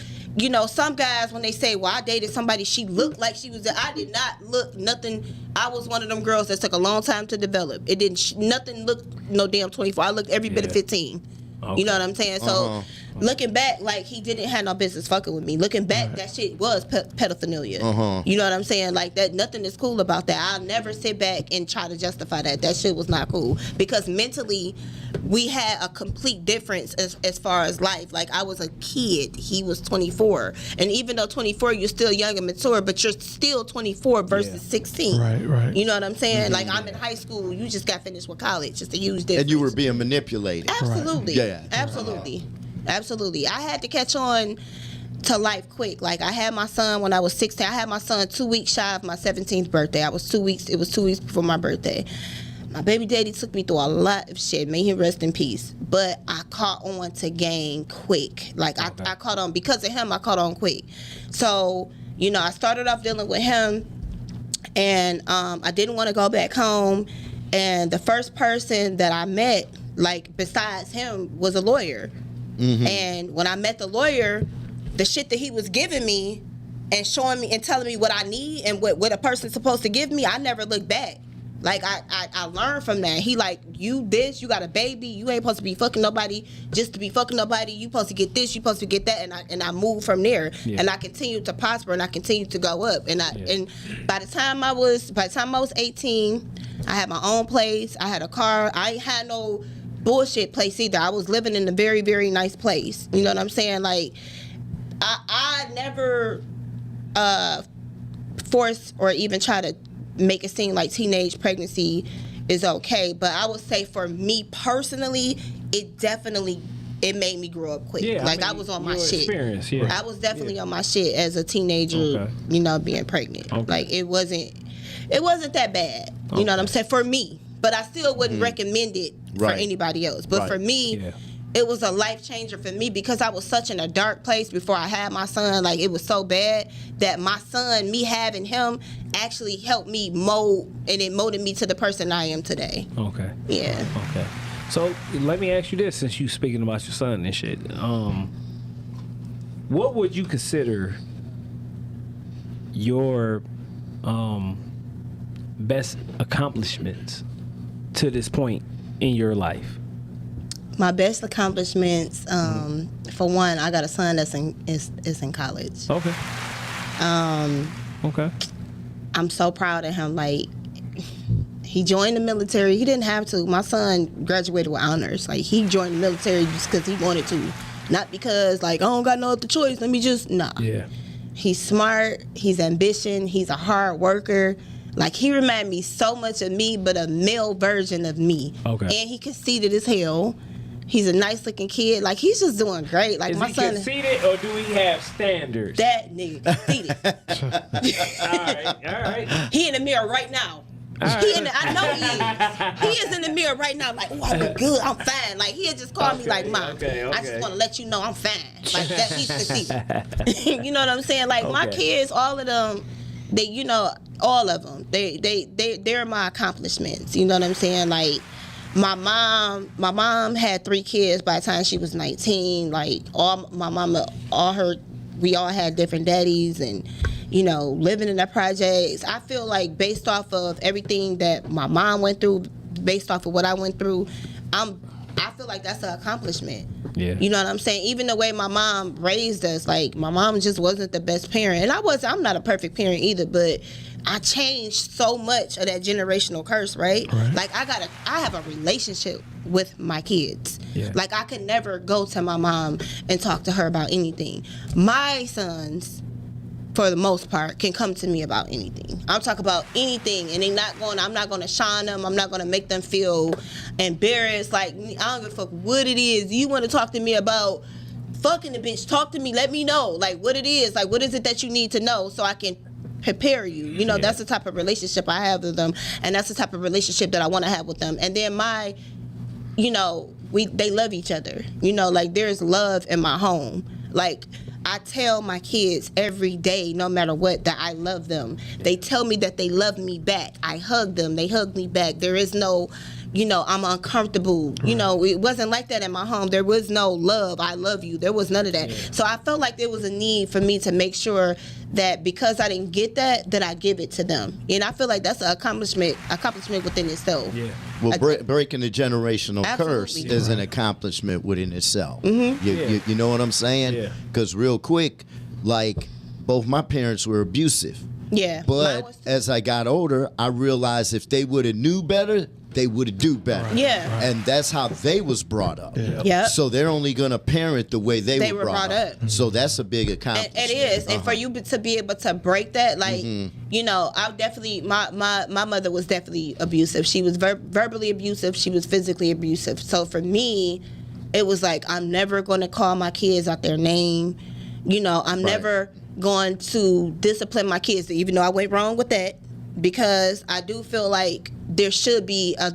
some guys, when they say, well, I dated somebody, she looked like she was, I did not look nothing. I was one of them girls that took a long time to develop. It didn't, nothing looked no damn 24. I looked every bit of 15. Okay. You know what I'm saying? So looking back, like he didn't have no business fucking with me. Looking back, that shit was pedophilia. You know what I'm saying? Like that, nothing is cool about that. I'll never sit back and try to justify that. That shit was not cool because mentally, we had a complete difference as far as life. Like I was a kid, he was 24, and even though 24, you're still young and mature, but you're still 24 versus 16. Right. You know what I'm saying? Like I'm in high school, you just got finished with college. It's a huge difference. And you were being manipulated. Absolutely. Yeah. Absolutely. I had to catch on to life quick. Like I had my son when I was 16. I had my son 2 weeks shy of my 17th birthday. It was 2 weeks before my birthday. My baby daddy took me through a lot of shit. May he rest in peace. But I caught on to game quick. Like I caught on because of him. I caught on quick. So I started off dealing with him, and I didn't want to go back home. And the first person that I met, like besides him, was a lawyer. And when I met the lawyer, the shit that he was giving me and showing me and telling me what I need and what a person's supposed to give me, I never looked back. Like I learned from that. He like, you got a baby, you ain't supposed to be fucking nobody just to be fucking nobody. You supposed to get this, you supposed to get that, and I moved from there. And I continued to prosper and I continued to go up. And by the time I was 18, I had my own place. I had a car. I ain't had no bullshit place either. I was living in a very, very nice place. You know what I'm saying? Like I never force or even try to make it seem like teenage pregnancy is okay, but I would say for me personally, it made me grow up quick. I was on my shit. I was definitely on my shit as a teenager, being pregnant. Like it wasn't that bad. You know what I'm saying? For me. But I still wouldn't recommend it for anybody else. But for me, it was a life changer for me because I was such in a dark place before I had my son. Like it was so bad that my son, me having him, actually helped me mold, and it molded me to the person I am today. Okay. Yeah. Okay. So let me ask you this, since you speaking about your son and shit. What would you consider your best accomplishments to this point in your life? My best accomplishments, for one, I got a son that's in college. Okay. Okay. I'm so proud of him. Like, he joined the military. He didn't have to. My son graduated with honors. Like, he joined the military just because he wanted to. Not because, like, I don't got no other choice. Let me just, nah. Yeah. He's smart. He's ambitious. He's a hard worker. Like, he reminded me so much of me, but a male version of me. Okay. And he conceited as hell. He's a nice looking kid. Like, he's just doing great. Like, is my he son. Conceited, or do he have standards? That nigga conceited. All right. He in the mirror right now. I know he is. He is in the mirror right now, like, oh, I look good, I'm fine. Like, he'll just call me like, Mom, I just want to let you know I'm fine. Like, that he's conceited. You know what I'm saying? Like, my kids, all of them, they, all of them, they're my accomplishments. You know what I'm saying? Like, my mom had 3 kids by the time she was 19. Like, all her we all had different daddies and, you know, living in the projects. I feel like based off of everything that my mom went through, based off of what I went through, I feel like that's an accomplishment. Yeah. You know what I'm saying? Even the way my mom raised us, like my mom just wasn't the best parent. And I'm not a perfect parent either, but I changed so much of that generational curse, right? Like I have a relationship with my kids. Yeah. Like I could never go to my mom and talk to her about anything. My sons, for the most part, can come to me about anything. I'm talking about anything, and I'm not going to shine them. I'm not going to make them feel embarrassed. Like, I don't give a fuck what it is. You want to talk to me about fucking the bitch, talk to me, let me know, like, what it is. Like, what is it that you need to know so I can prepare you? You know, that's the type of relationship I have with them, and that's the type of relationship that I want to have with them. And then you know, they love each other. You know, like, there's love in my home. Like, I tell my kids every day, no matter what, that I love them. They tell me that they love me back. I hug them. They hug me back. There is no, you know, I'm uncomfortable. You know, it wasn't like that in my home. There was no love, I love you. There was none of that. So I felt like there was a need for me to make sure that because I didn't get that I give it to them. And I feel like that's an accomplishment within itself. Yeah. Well, breaking the generational curse is an accomplishment within itself. You know what I'm saying? Yeah. Because real quick, like, both my parents were abusive. Yeah. But as I got older, I realized if they would have knew better, they would do better. Yeah. And that's how they was brought up. Yeah. So they're only going to parent the way they were brought up. So that's a big accomplishment. It is. And for you to be able to break that, like, you know, I definitely, my mother was definitely abusive. She was verbally abusive. She was physically abusive. So for me, it was like, I'm never going to call my kids out their name. You know, I'm never going to discipline my kids, even though I went wrong with that, because I do feel like there should be a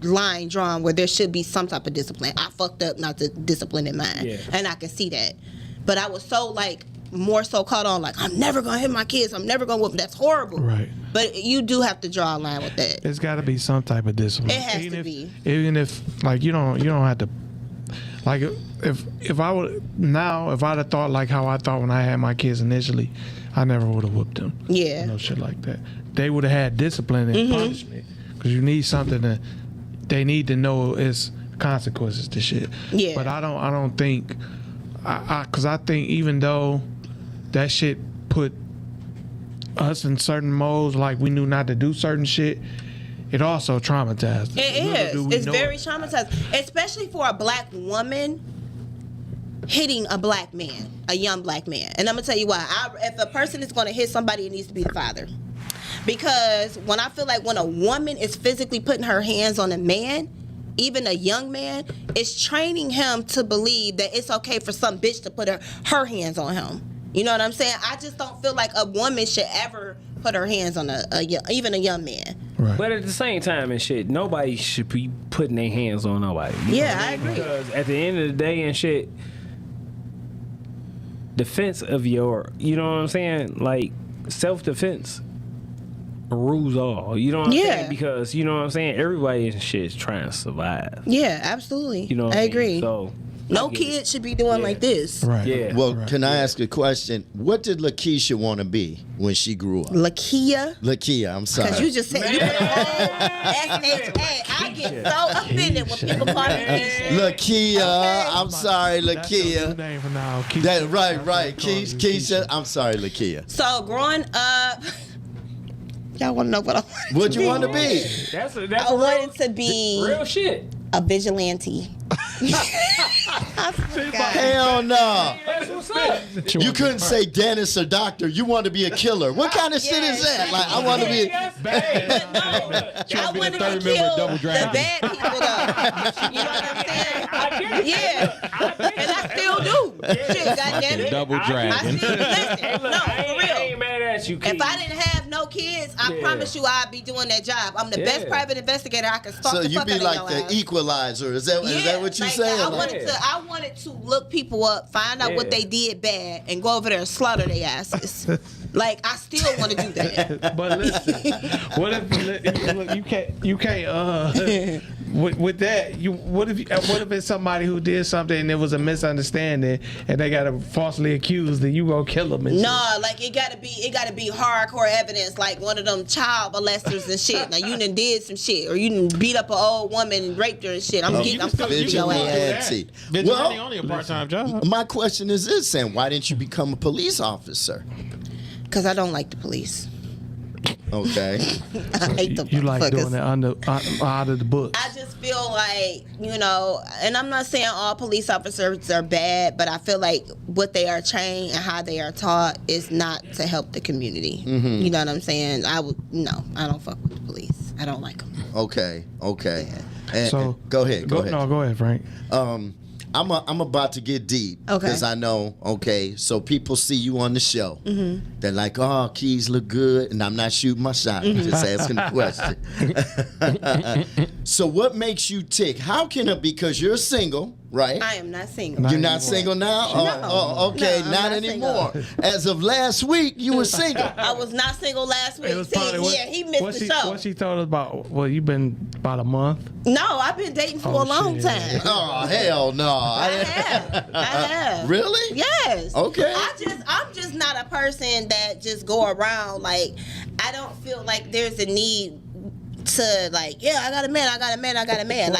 line drawn where there should be some type of discipline. I fucked up not to discipline in mine, and I can see that. But I was so, like, more so caught on, like, I'm never going to hit my kids. I'm never going to whoop them. That's horrible. Right. But you do have to draw a line with that. There's got to be some type of discipline. It has to be. Even if, like, you don't have to. Like, if I'd have thought like how I thought when I had my kids initially, I never would have whooped them. Yeah. No shit like that. They would have had discipline and punishment, because you need something that they need to know is consequences to shit. Yeah. But I don't think, because I think even though that shit put us in certain modes, like we knew not to do certain shit, it also traumatized us. It is. It's very traumatizing, especially for a black woman hitting a black man, a young black man. And I'm gonna tell you why. If a person is gonna hit somebody, it needs to be the father. Because when I feel like when a woman is physically putting her hands on a man, even a young man, it's training him to believe that it's okay for some bitch to put her hands on him. You know what I'm saying? I just don't feel like a woman should ever put her hands on even a young man. Right. But at the same time and shit, nobody should be putting their hands on nobody. I agree. Because at the end of the day and shit, defense of your, you know what I'm saying? Like, self-defense rules all. You know what I'm saying? Because, you know what I'm saying? Everybody and shit is trying to survive. Yeah, absolutely. You know what I I mean? agree. So, no kid should be doing like this. Right. Yeah. Well, can I ask a question? What did Lakeisha want to be when she grew up? Lakeisha? Lakeisha, I'm sorry. Because you just said, you put a whole S-H-A. I get so offended when people call me Lakeisha. Lakeisha, I'm sorry, That's your new Lakeisha. name from now. Keisha. That, right. Keisha, I'm sorry, Lakeisha. So growing up, y'all want to know what I wanted What'd to you be? want to be? That's I wanted to be real shit. a vigilante. Hell no. That's what's up. You couldn't say dentist or doctor. You want to be a killer. What kind of shit is that? Like, I want to be. I want to kill the bad people, though. You know what I'm saying? I get it. Yeah. And I still do. Shit, goddamn it. Double I dragon. still listen. No, for I real. ain't mad at you, kid. If I didn't have no kids, I promise you I'd be doing that job. I'm the best private investigator. I can stalk So the you fuck be out like of your the ass. equalizer? Is that what you like, saying? I wanted to look people up, find out what they did bad, and go over there and slaughter their asses. Like, I still want to do that. But listen, what if you can't with that, what if it's somebody who did something and it was a misunderstanding and they got to falsely accused, then you gonna kill them? No, like it gotta be hardcore evidence, like one of them child molesters and shit. Now you done did some shit, or you done beat up an old woman and raped her and shit. I'm fucking your ass. Vigilante only a part-time job. My question is this, Sam: why didn't you become a police officer? Because I don't like the police. Okay. I hate them. You like doing it out of the book. I just feel like, and I'm not saying all police officers are bad, but I feel like what they are trained and how they are taught is not to help the community. Mm-hmm. You know what I'm saying? I don't fuck with the police. I don't like them. Okay. Yeah. And, So go ahead. No, go ahead, Frank. I'm about to get deep because I know. Okay, so people see you on the show. Mm-hmm. They're like, "Oh, Keys look good," and I'm not shooting my shot. I'm just asking the question. So, what makes you tick? How can it? Because you're single, right? I am not single. You're not single now? No. Okay, No, not anymore. As of last week, you were single. I was not single last week. It was probably He missed the show. What she told us about? Well, you've been about a month. No, I've been dating for a long time. Oh, hell no. I have. Really? Yes. Okay. I'm just not a person that just go around like, I don't feel like there's a need to like, yeah, I got a man. Like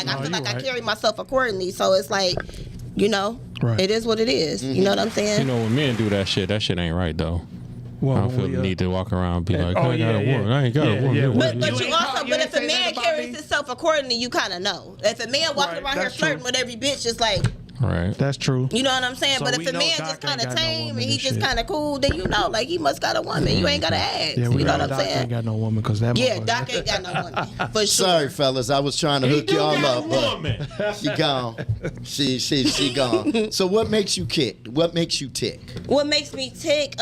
I feel like I carry myself accordingly. So it's like, Right. It is what it is. You know what I'm saying? When men do that shit ain't right though. Well, I don't feel the need to walk around and be like, oh, I got a woman. I ain't got a woman. yeah. But You if a man carries me? himself accordingly, you kind of know. If a man walking around here that's flirting true. with every bitch, it's like, Right. That's true. you know what I'm saying? So but we if a know man Doc just ain't kind of got no tame woman and he and just shit. kind of cool, then like he must got a woman. You ain't got to ask. Yeah, we you know know what I'm Doc ain't saying? got no woman because that. Yeah, motherfucker- Doc ain't got no woman for sure. Sorry, fellas. I was trying to hook y'all up, but she gone. She gone. So what makes you kick? What makes you tick? What makes me tick?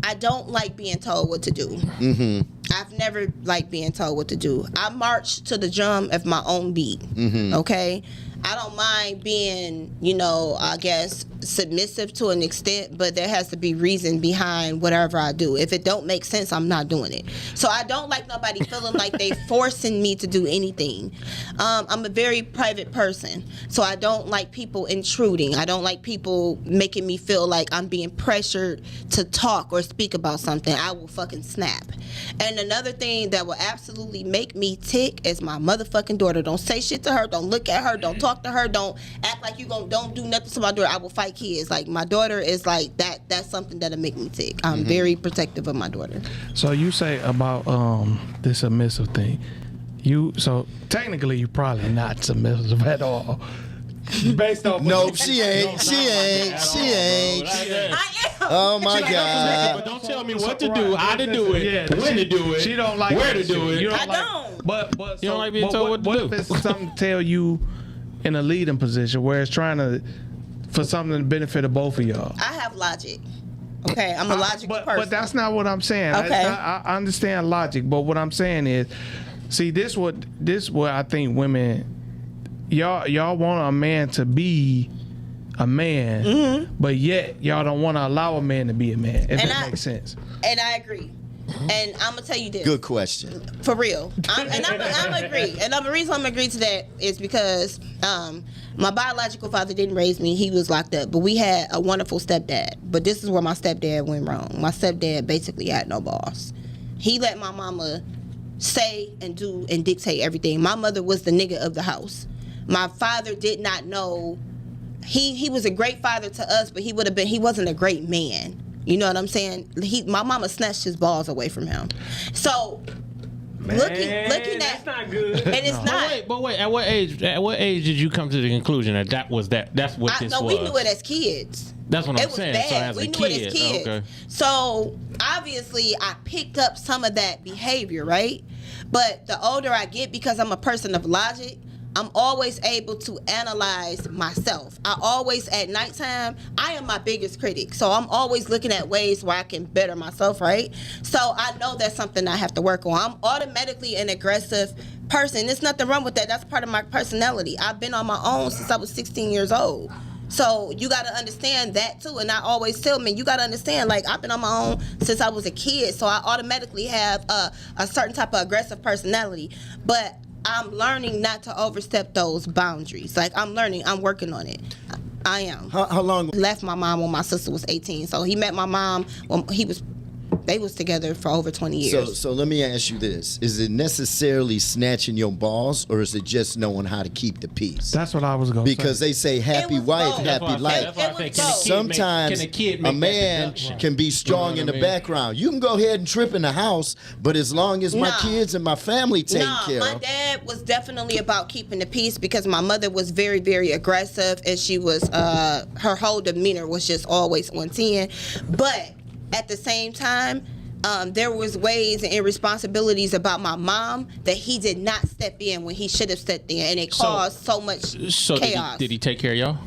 I don't like being told what to do. Mm-hmm. I've never liked being told what to do. I march to the drum of my own beat. Mm-hmm. Okay? I don't mind being, I guess, submissive to an extent, but there has to be reason behind whatever I do. If it don't make sense, I'm not doing it. So I don't like nobody feeling like they forcing me to do anything. I'm a very private person, so I don't like people intruding. I don't like people making me feel like I'm being pressured to talk or speak about something. I will fucking snap. And another thing that will absolutely make me tick is my motherfucking daughter. Don't say shit to her. Don't look at her. Don't talk to her. Don't act like don't do nothing to my daughter. I will fight kids. Like, my daughter is like that. That's something that'll make me tick. I'm very protective of my daughter. So you say about this submissive thing. So technically you probably not submissive at all. Based on Nope, she ain't. I am. Oh my But God. don't tell me what to do, how to do it, Yeah, when to do it, She don't like where to that do shit. it. You I like, don't. But You don't like being told what to what do. if it's something to tell you in a leading position where it's for something to benefit of both of y'all? I have logic. Okay, I'm a logical person. But that's not what I'm saying. Okay. I understand logic, but what I'm saying is, see, this what I think women, y'all want a man to be a man, but yet y'all don't want to allow a man to be a man. If that makes sense. And I agree. And I'm gonna tell you this. Good question. For real. I'm agree. And the reason I'm agree to that is because my biological father didn't raise me. He was locked up. But we had a wonderful stepdad. But this is where my stepdad went wrong. My stepdad basically had no boss. He let my mama say and do and dictate everything. My mother was the nigga of the house. My father did not know. He was a great father to us, but he wasn't a great man. You know what I'm saying? My mama snatched his balls away from him. So looking at that's not good. and it's not. But wait, at what age did you come to the conclusion that that's what this was? We knew it as kids. That's what It I'm was saying. bad. So as We a knew kid, it as kids. okay. So obviously I picked up some of that behavior, right? But the older I get, because I'm a person of logic, I'm always able to analyze myself. I always, at nighttime, I am my biggest critic. So I'm always looking at ways where I can better myself, right? So I know that's something I have to work on. I'm automatically an aggressive person. There's nothing wrong with that. That's part of my personality. I've been on my own since I was 16 years old. So you got to understand that too. And I always tell men, you got to understand, like, I've been on my own since I was a kid. So I automatically have a certain type of aggressive personality. But I'm learning not to overstep those boundaries. Like, I'm learning. I'm working on it. I am. How long? Left my mom when my sister was 18. So he met my mom when they was together for over 20 years. So let me ask you this. Is it necessarily snatching your balls, or is it just knowing how to keep the peace? That's what I was going to say. Because they say happy was wife, both. happy life. Sometimes a man can be strong in the background. You can go ahead and trip in the house, but as long as my kids and my family take care my of. dad was definitely about keeping the peace because my mother was very, very aggressive, and she was her whole demeanor was just always on 10. But at the same time, there was ways and irresponsibilities about my mom that he did not step in when he should have stepped in, and it caused so much chaos. Did he take care of y'all?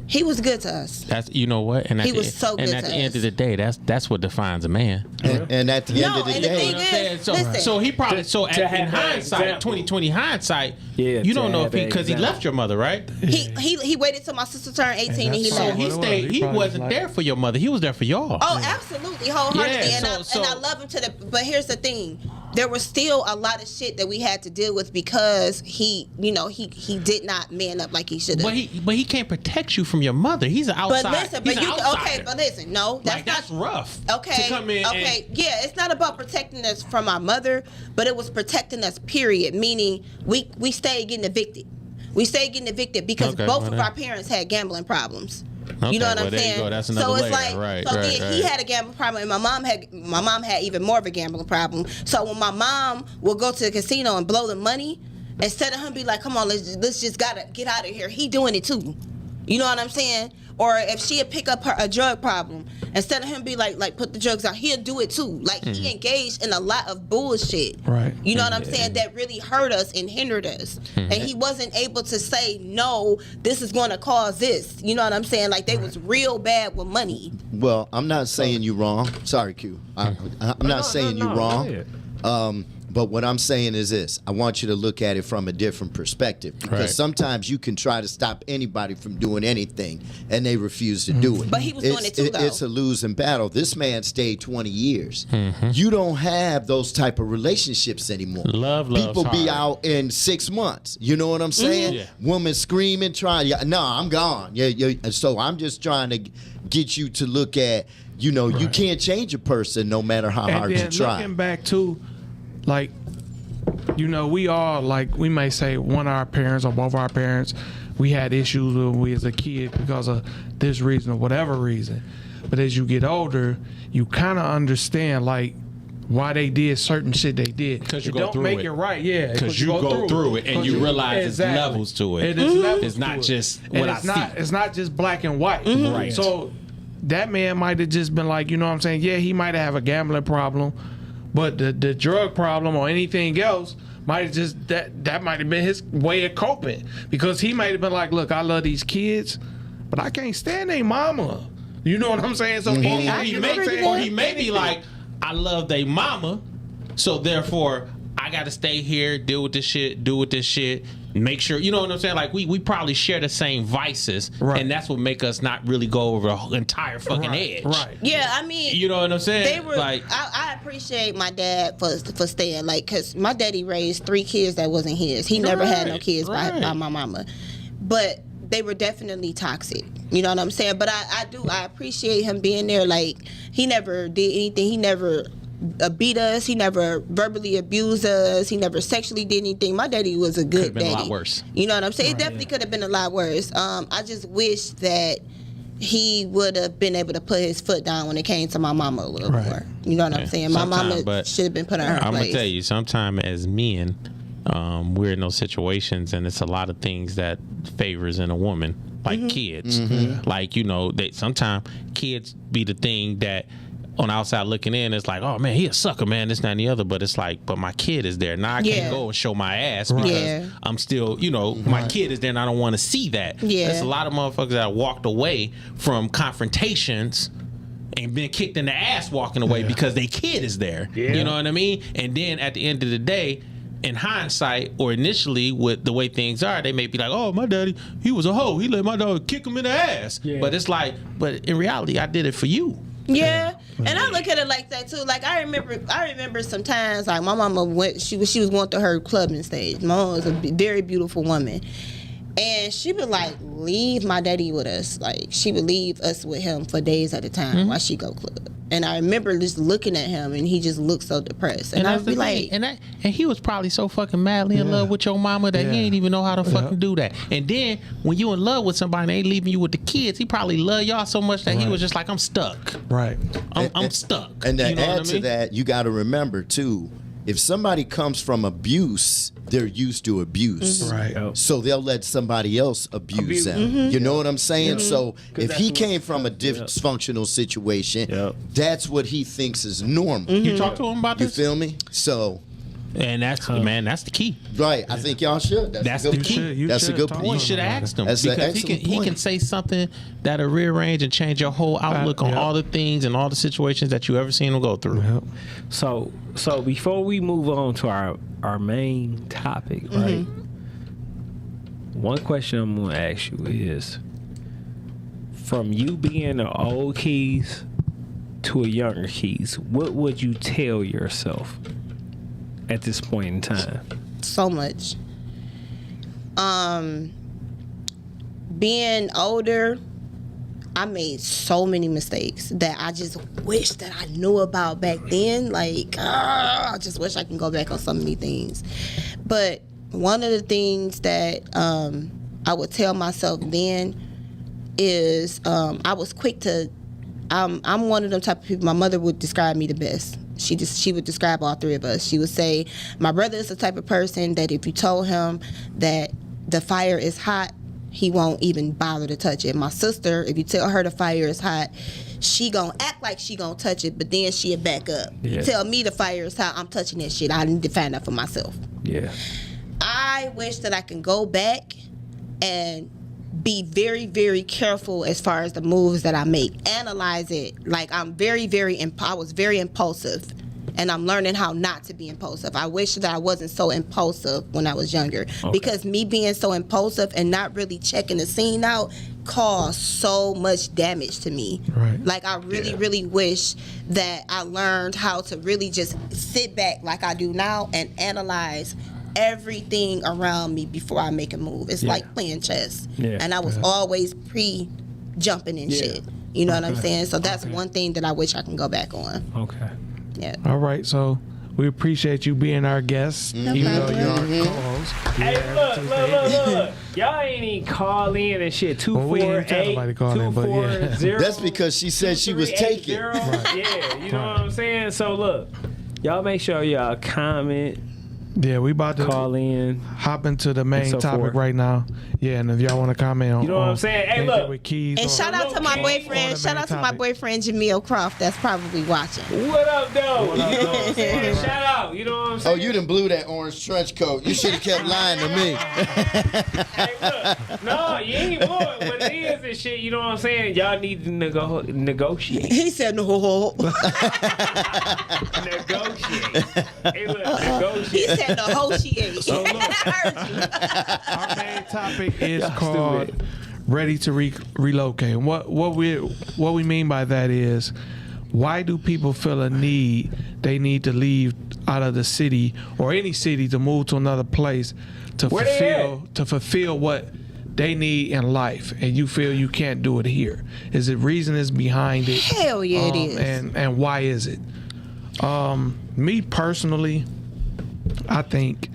He was good to us. That's, you know what, and He was so good And at to the end us. of the day, that's what defines a man. And at the end of the and the day, thing is, listen, So he probably To have in that hindsight, example. 2020 hindsight, Yeah, you to don't know have if he that because he example. left your mother, right? he waited till my sister turned 18 and he that's So left. he what it was. stayed. He He probably wasn't was like- there for your mother. He was there for y'all. Oh, absolutely, wholeheartedly, Yeah, and I love him to the. But here's the thing: there was still a lot of shit that we had to deal with because he did not man up like he should have. But he can't protect you from your mother. He's an outside. But listen, he's but an you outsider. okay? But listen, no, that's Like, that's not rough. okay. To come in okay, yeah, it's not about protecting us from our mother, but it was protecting us. Period. Meaning we stayed getting evicted. We stayed getting evicted because Okay, both well, of that- our parents had gambling problems. Okay, You know what well, I'm there you saying? go. That's so another it's layer. like, Right, so right, then he right. had a gambling problem, and my mom had even more of a gambling problem. So when my mom would go to the casino and blow the money, instead of him be like, "Come on, let's just gotta get out of here," he doing it too. You know what I'm saying? Or if she'd pick up a drug problem, instead of him be like put the drugs out, he'll do it too. Like he engaged in a lot of bullshit. Right. You know what I'm saying? That really hurt us and hindered us. And he wasn't able to say, no, this is going to cause this. You know what I'm saying? Like they was real bad with money. well, I'm not saying you wrong. Sorry, Q. I'm not saying you go wrong. ahead. But what I'm saying is this: I want you to look at it from a different perspective, because Right. sometimes you can try to stop anybody from doing anything, and they refuse to do it. But he was doing it too, though. It's a losing battle. This man stayed 20 years. Mm-hmm. You don't have those type of relationships anymore. Love's People be hard. out in 6 months. You know what I'm saying? Yeah. Woman screaming, trying. No, I'm gone. Yeah. So I'm just trying to get you to look at. You know, you can't change a person no matter how hard And you then try. looking back too, like, you know, we all, like, we may say one of our parents or both of our parents, we had issues when we was a kid because of this reason or whatever reason. But as you get older, you kind of understand, like, why they did certain shit they did. 'Cause you It go don't through make it. it right, yeah. Because you go through it and 'Cause you realize Exactly. there's levels to it. It is levels It's to not it. just And what it's I not, see. It's not just black and white. Right. So that man might have just been like, you know what I'm saying? Yeah, he might have a gambling problem, but the drug problem or anything else might have just that might have been his way of coping, because he might have been like, look, I love these kids, but I can't stand their mama. You know what I'm saying? So Or he you know what I'm saying? or he may be like, I love they mama, so therefore I got to stay here, deal with this shit, make sure, you know what I'm saying? Like we probably share the same vices, Right. and that's what make us not really go over the whole entire fucking edge. Right. Yeah, I mean, You know what I'm saying? they were. like, I appreciate my dad for staying, like, cause my daddy raised 3 kids that wasn't his. He never had no Right, kids by right. my mama, but they were definitely toxic. You know what I'm saying? But I appreciate him being there. Like, he never did anything. He never beat us. He never verbally abused us. He never sexually did anything. My daddy was a good Could've been a daddy. lot worse. You know what I'm saying? It definitely could have been a lot worse. I just wish that he would have been able to put his foot down when it came to my mama a little Right. more. You know what I'm saying? My Sometime, mama but should have been put on her I'm place. gonna tell you, sometimes as men, we're in those situations, and it's a lot of things that favors in a woman, like kids. Like, you know, they sometimes kids be the thing that on the outside looking in, it's like, oh man, he a sucker, man, this, that, and the other. But it's like, but my kid is there. Now I Yeah. can't go and show my ass because Yeah. I'm still, you know, my kid is there and I don't want to see that. Yeah. There's a lot of motherfuckers that walked away from confrontations and been kicked in the ass walking away because their kid is there. Yeah. You know what I mean? And then at the end of the day, in hindsight, or initially with the way things are, they may be like, oh, my daddy, he was a hoe. He let my dog kick him in the ass. Yeah. But it's like, but in reality, I did it for you. Yeah, and I look at it like that too. Like I remember sometimes like my mama went. She was going through her clubbing stage. My mama was a very beautiful woman, and she would like leave my daddy with us. Like she would leave us with him for days at a time while she go club. And I remember just looking at him, and he just looked so depressed. And I'd be like, and he was probably so fucking madly in love with your mama that he ain't even know how to fucking do that. And then when you in love with somebody and they leaving you with the kids, he probably love y'all so much that he was just like, I'm stuck. Right. I'm stuck. And to You know add what I to mean? that, you got to remember too, if somebody comes from abuse, they're used to abuse. Right. So they'll let somebody else abuse them. You know what I'm saying? So if he came from a dysfunctional situation, that's what he thinks is normal. You talk to him about You this? feel me? So, And that's that's the key. right, I think y'all should. That's a good the key. point. You That's a should good talk point. You should have asked him That's an because he excellent can point. say something that'll rearrange and change your whole outlook on yeah. all the things and all the situations that you ever seen him go through. Yep. So before we move on to our main topic, right? One question I'm gonna ask you is, from you being an old Keys to a younger Keys, what would you tell yourself at this point in time? so much. Being older, I made so many mistakes that I just wish that I knew about back then. Like, I just wish I can go back on so many things. But one of the things that I would tell myself then is I was quick to. I'm one of them type of people. My mother would describe me the best. She would describe all three of us. She would say, my brother is the type of person that if you told him that the fire is hot, he won't even bother to touch it. My sister, if you tell her the fire is hot, she gonna act like she gonna touch it, but then she'll back up. Yeah. Tell me the fire is hot, I'm touching that shit. I need to find out for myself. Yeah. I wish that I can go back and be very, very careful as far as the moves that I make. Analyze it. Like I was very impulsive, and I'm learning how not to be impulsive. I wish that I wasn't so impulsive when I was younger, because me being so impulsive and not really checking the scene out caused so much damage to me. Right. Like I really wish that I learned how to really just sit back like I do now and analyze everything around me before I make a move. It's like playing chess. Yeah. And I was always pre-jumping and shit. You know what I'm saying? So that's one thing that I wish I can go back on. Okay. Yeah. All right, so we appreciate you being our guest, even though you're our co-host. Hey, look. Y'all ain't even call in and shit. Well, we ain't tell nobody to call in, but yeah. 240. That's because she said she was taking. Yeah, you know what I'm saying? So look, y'all make sure y'all comment, Yeah, we about to call in. hop into the main so topic forth. right now. Yeah, and if y'all want to comment on, You know what I'm saying? Hey, anything look. with Keys And or- shout out to my on boyfriend. the Shout main out to my topic. boyfriend Jamil Croft that's probably watching. What up, though? You know what I'm saying? Shout out. You know what I'm Oh, saying? you done blew that orange trench coat. You should have kept lying to me. Hey, look. No, you ain't blowing. What it is and shit, you know what I'm saying? Y'all need to negotiate. He said no. Negotiate. Hey, look, He negotiate. said negotiate. So look, I heard you. our main topic is Y'all called stupid. "Ready to Relocate." What we mean by that is, why do people feel a need? They need to leave out of the city or any city to move to another place to Where they fulfill what they need in life, and you feel you can't do it here. Is it reason is behind it? Hell yeah, it is. And why is it? Me personally, I think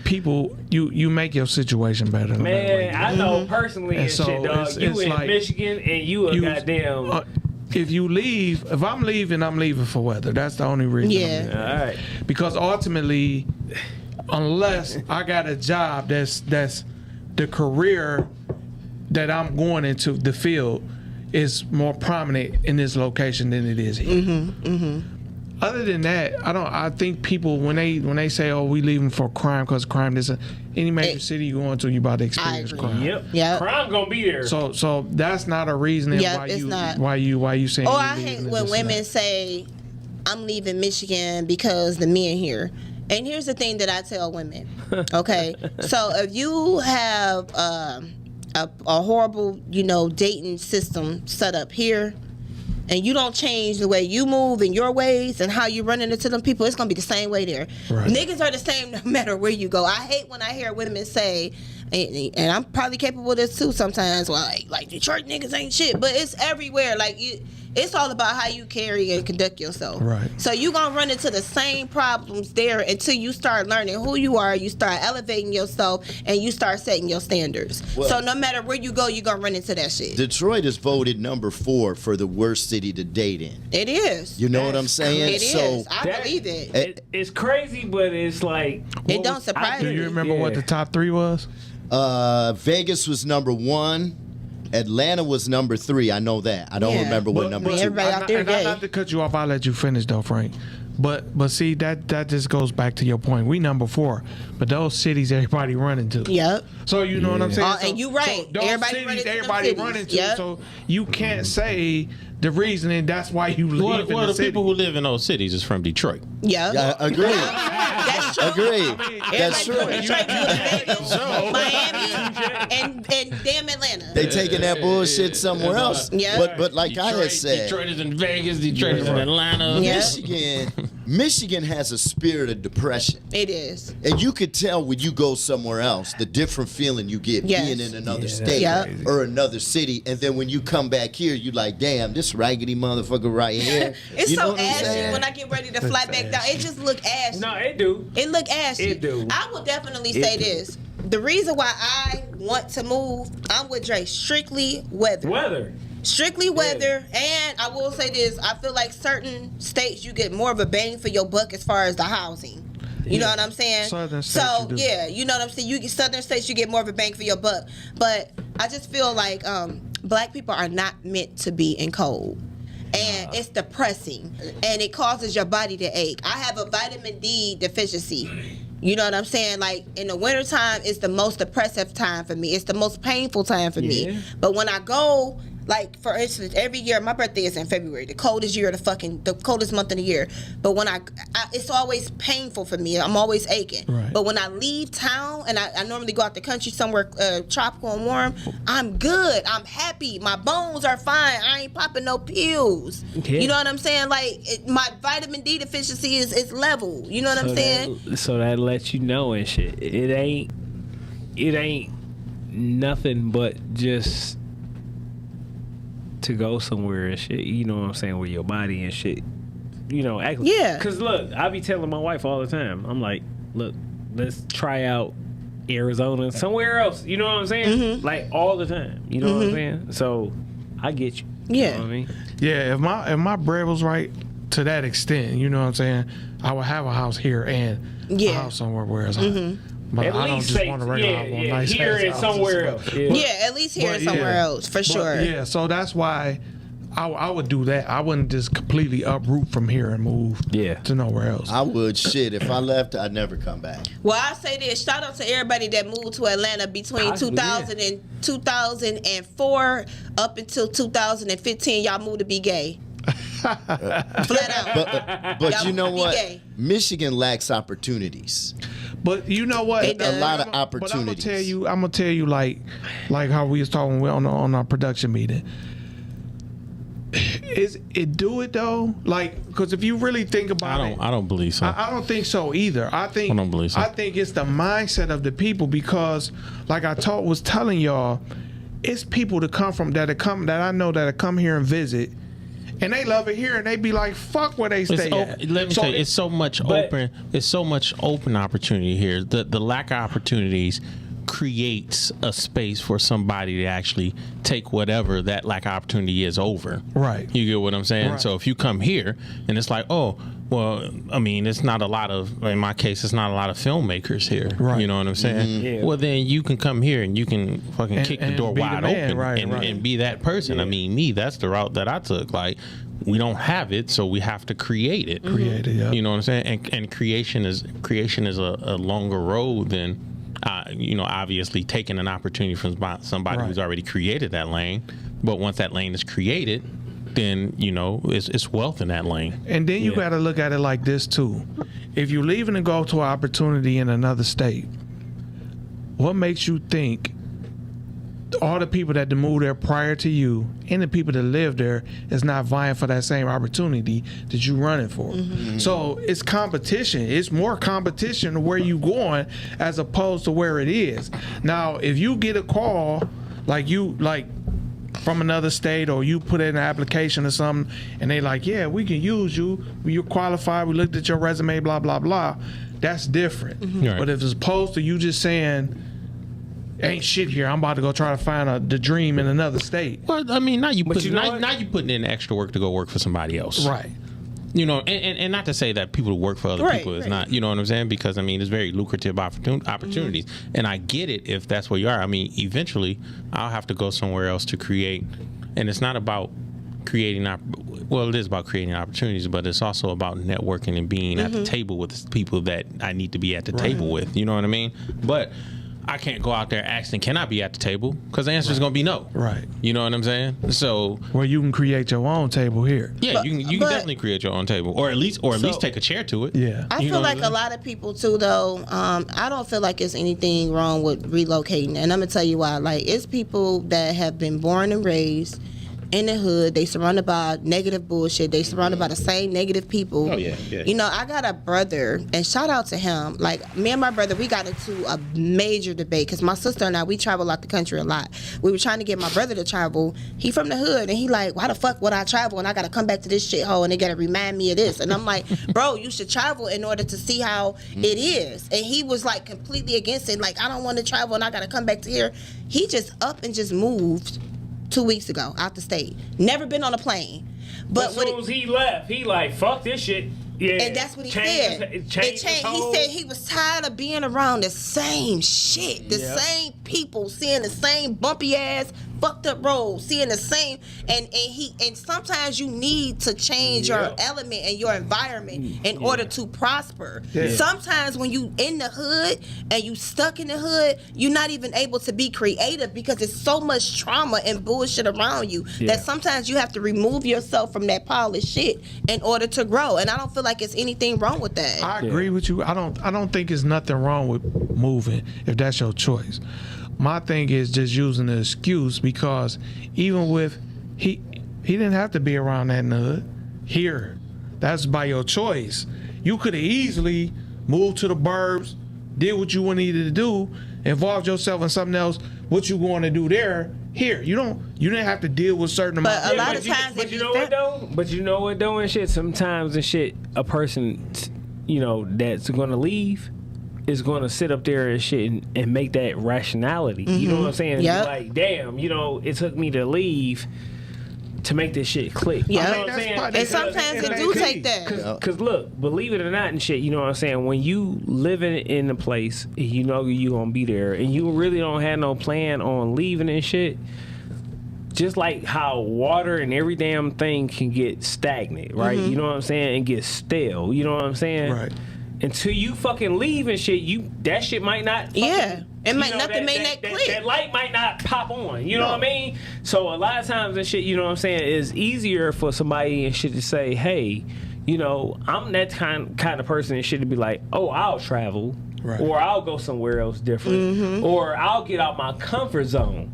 people you make your situation better. no matter where Man, you I live. know personally And and so shit, dog. it's You in like- Michigan and you a You- goddamn. If you leave, if I'm leaving for weather. That's the only reason. I'm Yeah. leaving. All right. Because ultimately, unless I got a job that's the career that I'm going into, the field is more prominent in this location than it is here. Other than that, I think people when they say, "Oh, we leaving for crime," because crime is any major city you go into, you about to experience agree. crime. Yep. Yep. Crime gonna be there. So that's not a reason Yep, why it's not. why you saying. Oh, you I leaving hate and when this and women that. say, I'm leaving Michigan because the men here. And here's the thing that I tell women. Okay. So if you have a horrible, dating system set up here, and you don't change the way you move and your ways and how you running into them people, it's gonna be the same way there. Right. Niggas are the same no matter where you go. I hate when I hear women say, and I'm probably capable of this too sometimes, well, like Detroit niggas ain't shit, but it's everywhere. Like it's all about how you carry and conduct yourself. Right. So you gonna run into the same problems there until you start learning who you are, you start elevating yourself, and you start setting your standards. Well, so no matter where you go, you're gonna run into that shit. Detroit is voted number 4 for the worst city to date in. It is. You know what I'm saying? It is. I believe it. It's crazy, but it's like It don't surprise Do me. you remember what the top 3 was? Vegas was number 1. Atlanta was number 3. I know that. I don't Yeah. remember what number 2. everybody out there gay. Not to cut you off, I'll let you finish though, Frank. But see that just goes back to your point. We number 4, but those cities everybody running to. Yep. So you know what I'm saying? And you right. So those Everybody cities, running to them everybody cities. running to. Yep. So you can't say the reasoning that's why you leave Well, in the the city. people who live in those cities is from Detroit. Yep. Yeah, agreed. That's true. Agreed. That's true. Everybody from Detroit, Miami, and damn Atlanta. They taking that bullshit somewhere else. Yeah. But like I had said, Detroit is in Vegas. Detroit is in Atlanta. Yeah. Michigan has a spirit of depression. It is. And you could tell when you go somewhere else, the different feeling you get Yes. being in another state Yep. or another city. And then when you come back here, you like, damn, this raggedy motherfucker right here. It's You know so what I'm ashy saying? when I get ready to fly back down. It just look ashy. no, it do. It look ashy. It do. I will definitely say this. The reason why I want to move, I'm with Dre, strictly weather. Weather. Strictly weather, and I will say this: I feel like certain states you get more of a bang for your buck as far as the housing. You know what I'm saying? Southern states so you do. yeah, you know what I'm saying. You get southern states, you get more of a bang for your buck. But I just feel like black people are not meant to be in cold. And it's depressing, and it causes your body to ache. I have a vitamin D deficiency. You know what I'm saying? Like in the wintertime, it's the most depressive time for me. It's the most painful time for me. But when I go, like for instance, every year my birthday is in February, the coldest month in the year. But when I it's always painful for me. I'm always aching. Right. But when I leave town and I normally go out the country somewhere tropical and warm, I'm good. I'm happy. My bones are fine. I ain't popping no pills. Yeah. You know what I'm saying? Like my vitamin D deficiency is level. You know what I'm saying? So that lets you know and shit. It ain't nothing but just to go somewhere and shit. You know what I'm saying? With your body and shit. You know, act. Yeah. Cause look, I be telling my wife all the time. I'm like, look, let's try out Arizona, somewhere else. You know what I'm saying? Mm-hmm. Like all the time. You know what I'm saying? So I get you. Yeah. You know what I mean? Yeah, if my bread was right to that extent, you know what I'm saying, I would have a house here and a house somewhere where it's hot. But At I don't least just say, want a regular house. I want nice here ass and houses. somewhere else. Yeah, at least here But and somewhere yeah. else, for But sure. Yeah, so that's why I would do that. I wouldn't just completely uproot from here and move to nowhere else. I would. Shit, if I left, I'd never come back. Well, I say this. Shout out to everybody that moved to Atlanta between 2000 and 2004 up until 2015. Y'all moved to be gay. Flat out. But Y'all you know be what? gay. Michigan lacks opportunities. But you know what? It does. A lot of But I'm opportunities. gonna tell you, like how we was talking on our production meeting. Is it do it though? Like, because if you really think about it, I don't believe so. I don't think so either. I don't believe so. I think it's the mindset of the people because, like I was telling y'all, it's people that I know that come here and visit, and they love it here, and they be like, "Fuck where they stay at." Let me tell you, it's so much open. It's so much open opportunity here. The lack of opportunities creates a space for somebody to actually take whatever that lack of opportunity is over. Right. You get what I'm saying? Right. So if you come here and it's like, oh, well, I mean, it's not a lot of, in my case, it's not a lot of filmmakers here. Right. You know what I'm saying? Yeah. Well, then you can come here and you can fucking kick the and door be the wide man. open Right, and, right. and be that person. I mean, that's the route that I took. Like, we don't have it, so we have to create it. Create it, yeah. You know what I'm saying? And creation is a longer road than, obviously taking an opportunity from somebody Right. who's already created that lane. But once that lane is created, then it's wealth in that lane. And then you got to look at it like this too. If you're leaving to go to an opportunity in another state, what makes you think all the people that moved there prior to you and the people that live there is not vying for that same opportunity that you running for. So it's competition. It's more competition to where you going as opposed to where it is. Now, if you get a call from another state, or you put in an application or something and they like, yeah, we can use you, you're qualified, we looked at your resume, blah blah blah, that's different. Right. But if it's opposed to you just saying, ain't shit here, I'm about to go try to find the dream in another state. Well, I mean, now you you know now you putting in extra work to go work for somebody else, Right. You know, and not to say that people who work for other Right, people is right. not, you know what I'm saying? Because I mean, it's very lucrative opportunities, and I get it if that's where you are. I mean, eventually, I'll have to go somewhere else to create, and it's not about creating. Well, it is about creating opportunities, but it's also about networking and being at the table with people that I need to be at the table with. You know what I mean? But I can't go out there asking, can I be at the table? Because the answer is going to be no. Right. You know what I'm saying? So, Where you can create your own table here. yeah, you can definitely create your own table, or at least take a chair to it. Yeah. I You feel know like what I'm a lot of people too, though. I don't feel like it's anything wrong with relocating, and I'm gonna tell you why. Like, it's people that have been born and raised in the hood. They surrounded by negative bullshit. They surrounded by the same negative people. Oh, yeah. You know, I got a brother, and shout out to him. Like, me and my brother, we got into a major debate because my sister and I, we travel out the country a lot. We were trying to get my brother to travel. He from the hood, and he like, why the fuck would I travel and I got to come back to this shithole and they got to remind me of this? And I'm like, bro, you should travel in order to see how it is. And he was like completely against it. Like, I don't want to travel and I got to come back to here. He just up and just moved 2 weeks ago out the state. Never been on a plane. But as soon as he left, he like, fuck this shit. Yeah. and that's what he said. It changed his He whole- said he was tired of being around the same shit, the same people, seeing the same bumpy ass, fucked up roads, seeing the same, and sometimes you need to change your element and your environment in order to prosper. Yeah. Sometimes when you in the hood and you stuck in the hood, you're not even able to be creative because there's so much trauma and bullshit around you that sometimes you have to remove yourself from that pile of shit in order to grow. And I don't feel like it's anything wrong with that. I agree with you. I don't think it's nothing wrong with moving if that's your choice. My thing is just using the excuse because even with he didn't have to be around that in the hood. Here, that's by your choice. You could have easily moved to the burbs, did what you needed to do, involved yourself in something else. What you going to do there? Here, you didn't have to deal with certain But amounts. a lot of times, But if you you know what though? But you know what though and shit? Sometimes and shit, a person, you know, that's gonna leave is gonna sit up there and shit and make that rationality. You know what I'm saying? Yep. Like, damn, you know, it took me to leave to make this shit click. Yeah. You know I what I'm mean, saying? that's and sometimes it do take that. Cause look, believe it or not and shit, you know what I'm saying? When you living in a place, and you know you gonna be there, and you really don't have no plan on leaving and shit, just like how water and every damn thing can get stagnant, right? You know what I'm saying? And get stale. You know what I'm saying? Right. Until you fucking leave and shit, that shit might not. Fucking, Yeah. It you might know, nothing may not click. That light might not pop on. You know what I mean? So a lot of times and shit, you know what I'm saying, it's easier for somebody and shit to say, hey, you know, I'm that kind of person and shit to be like, oh, I'll travel, Right. or I'll go somewhere else different, or I'll get out my comfort zone.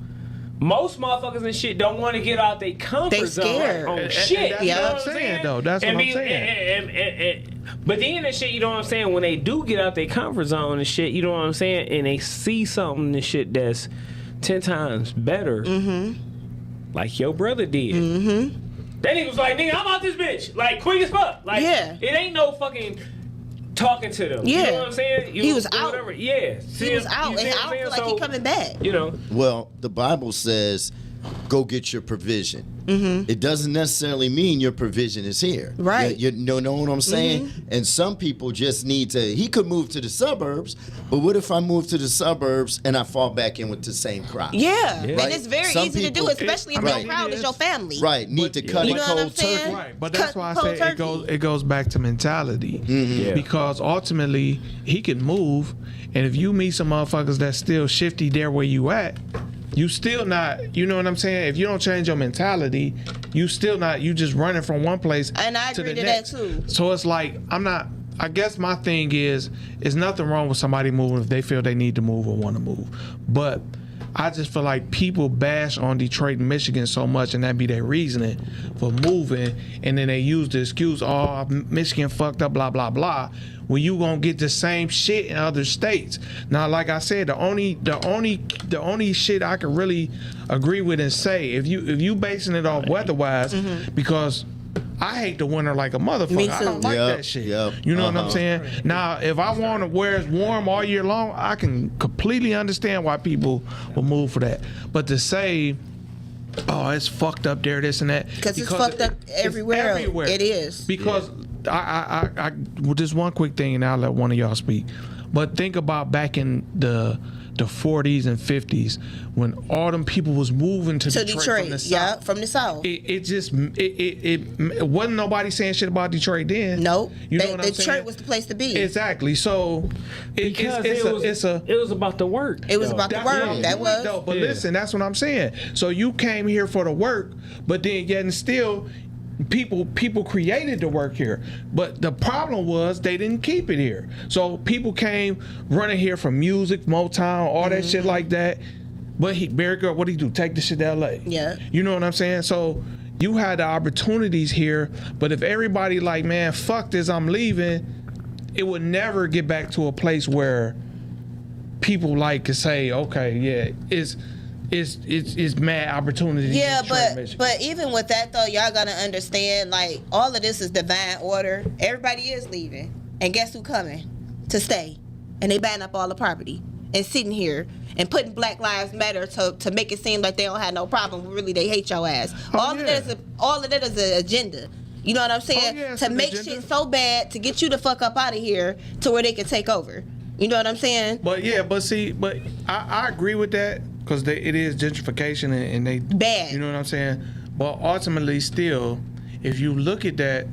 Most motherfuckers and shit don't want to get out their comfort They zone scared. on And shit. that's You what know I'm what saying, though. That's what I'm saying. But then and shit, you know what I'm saying? When they do get out their comfort zone and shit, you know what I'm saying? And they see something and shit that's 10 times better, like your brother did. That nigga was like, nigga, I'm out this bitch. Like, quick as fuck. Like, Yeah. it ain't no fucking talking to them. You Yeah. know what I'm saying? He was out. Whatever. Yeah. He was out, and I don't feel like he coming back. You know. Well, the Bible says, go get your provision. It doesn't necessarily mean your provision is here. Right. You know what I'm saying? And some people just need to, he could move to the suburbs, but what if I move to the suburbs and I fall back in with the same crop? Yeah. Right. And it's very Some easy to do, people- especially if Right. your crowd is your family. Right. Need to cut You a know what I'm cold saying? turkey. Right, but that's Cut why I cold say turkey. it goes back to mentality. Yeah. Because ultimately he can move, and if you meet some motherfuckers that's still shifty there where you at, you still not. You know what I'm saying? If you don't change your mentality, you still not. You just running from one place. And I agree the to next. that too. So it's like I'm not. I guess my thing is nothing wrong with somebody moving if they feel they need to move or want to move, but I just feel like people bash on Detroit and Michigan so much, and that be their reasoning for moving, and then they use the excuse, oh, Michigan fucked up, blah, blah, blah. When you gonna get the same shit in other states. Now, like I said, the only shit I can really agree with and say, if you basing it off weather-wise, because I hate the winter like a motherfucker. Me too. I don't like that shit. You know what I'm saying? Now, if I want to wear it warm all year long, I can completely understand why people will move for that. But to say, oh, it's fucked up there, this and that. Because it's fucked up everywhere. It is. Because I well, just one quick thing, and I'll let one of y'all speak. But think about back in the 40s and 50s when all them people was moving to Detroit from the South. From the South. It wasn't nobody saying shit about Detroit then. Nope. You know what I'm saying? Detroit was the place to be. Exactly. So it was about the work. It was about the work. That was. But listen, that's what I'm saying. So you came here for the work, but then yet and still, people created the work here, but the problem was they didn't keep it here. So people came running here for music, Motown, all that shit like that. But Barry Girl, what did he do? Take the shit to LA. Yeah. You know what I'm saying? So you had the opportunities here, but if everybody like, man, fuck this, I'm leaving, it would never get back to a place where people like to say, okay, yeah, it's mad opportunities. Yeah, but even with that though, y'all gotta understand, like, all of this is divine order. Everybody is leaving, and guess who coming to stay? And they buying up all the property and sitting here and putting Black Lives Matter to make it seem like they don't have no problem. Really, they hate your ass. All of that is an agenda. You know what I'm saying? To make shit so bad to get you the fuck up out of here to where they can take over. You know what I'm saying? But I agree with that. Because it is gentrification and they bad. You know what I'm saying? But ultimately, still, if you look at that,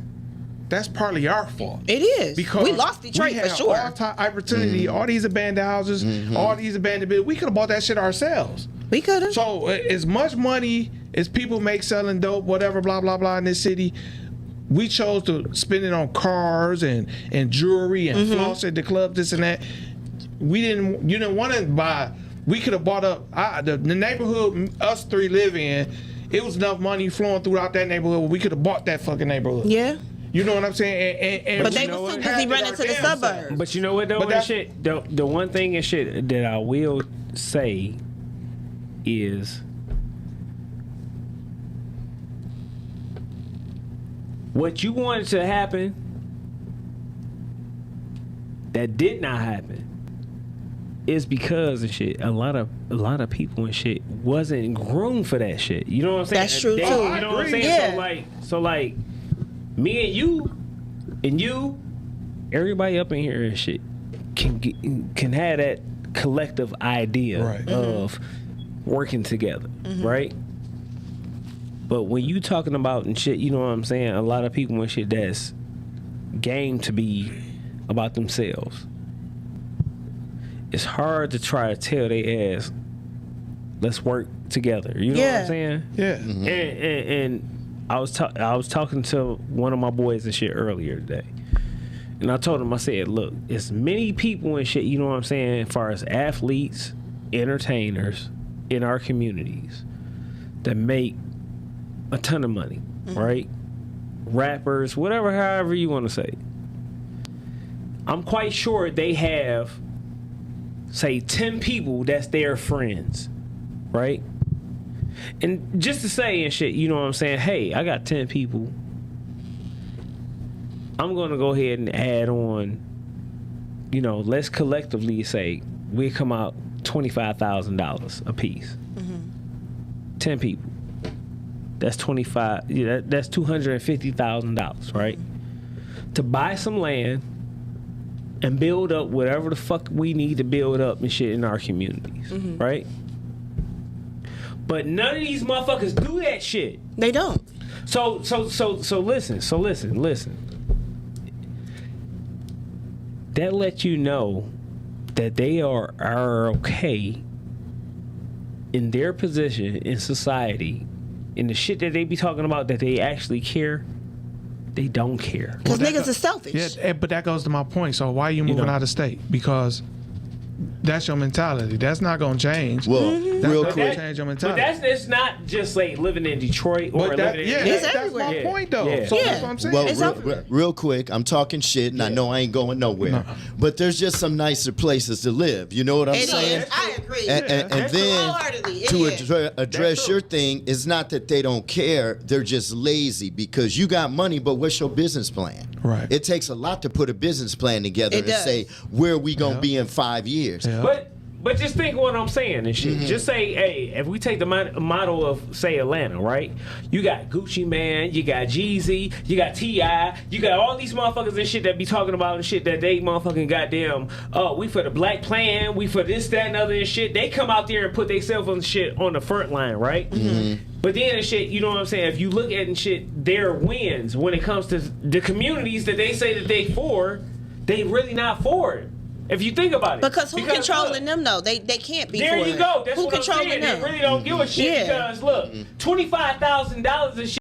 that's partly our fault. It is. Because we lost Detroit for sure. All time opportunity, all these abandoned houses, all these abandoned buildings. We could have bought that shit ourselves. We could have. So as much money as people make selling dope, whatever, blah, blah, blah in this city, we chose to spend it on cars and jewelry and floss at the club, this and that. You didn't want to buy. We could have bought up the neighborhood us three live in. It was enough money flowing throughout that neighborhood where we could have bought that fucking neighborhood. Yeah. You know what I'm saying? And but they was too busy running to the suburbs. But you know what though, and shit. The one thing and shit that I will say is what you wanted to happen that did not happen. Is because of shit. A lot of people and shit wasn't groomed for that shit. You know what I'm saying? That's true too. You know what I'm saying? Yeah. So like, me and you, everybody up in here and shit can have that collective idea of working together, right? But when you talking about and shit, you know what I'm saying? A lot of people and shit that's game to be about themselves. It's hard to try to tell they ass, let's work together. You know what I'm saying? Yeah. And I was talking to one of my boys and shit earlier today, and I told him, I said, look, it's many people and shit. You know what I'm saying? As far as athletes, entertainers in our communities that make a ton of money, right? Rappers, whatever, however you want to say. I'm quite sure they have, say, 10 people that's their friends, right? And just to say and shit, you know what I'm saying? Hey, I got 10 people. I'm going to go ahead and add on, you know, let's collectively say we come out $25,000 a piece. 10 people. That's that's $250,000, right? To buy some land and build up whatever the fuck we need to build up and shit in our communities, right? But none of these motherfuckers do that shit. They don't. So listen. That lets you know that they are okay in their position in society, in the shit that they be talking about that they actually care. They don't care. Because niggas are selfish. Yeah, but that goes to my point. So why are you moving out of state? Because that's your mentality. That's not gonna change. Well, That's real not quick. gonna change your But mentality. it's not just like living in Detroit or But that, living yeah, in It's that's everywhere. my Yeah. point though. Yeah. So Yeah. that's what I'm saying. Well, It's everywhere. real quick, I'm talking shit, and I know I ain't going nowhere. No. But there's just some nicer places to live. You know what I'm It saying? is. I agree. And then Wholeheartedly, it to is. address That's your true. thing, it's not that they don't care; they're just lazy because you got money, but what's your business plan? Right. It takes a lot to put a business plan together It and does. say where we gonna be in 5 years. Yeah. But just think what I'm saying and shit. Just say, hey, if we take the model of say Atlanta, right? You got Gucci Man, you got Jeezy, you got T.I., you got all these motherfuckers and shit that be talking about and shit that they motherfucking goddamn, we for the black plan, we for this, that, and other and shit. They come out there and put themselves on shit on the front line, right? But then and shit, you know what I'm saying? If you look at and shit, their wins when it comes to the communities that they say that they for, they really not for it. If you think about it. Because who controlling look, them though? They can't be. There for you it. go. That's who what I'm controlling saying. them? They really don't give a shit Yeah. because look, $25,000 and shit.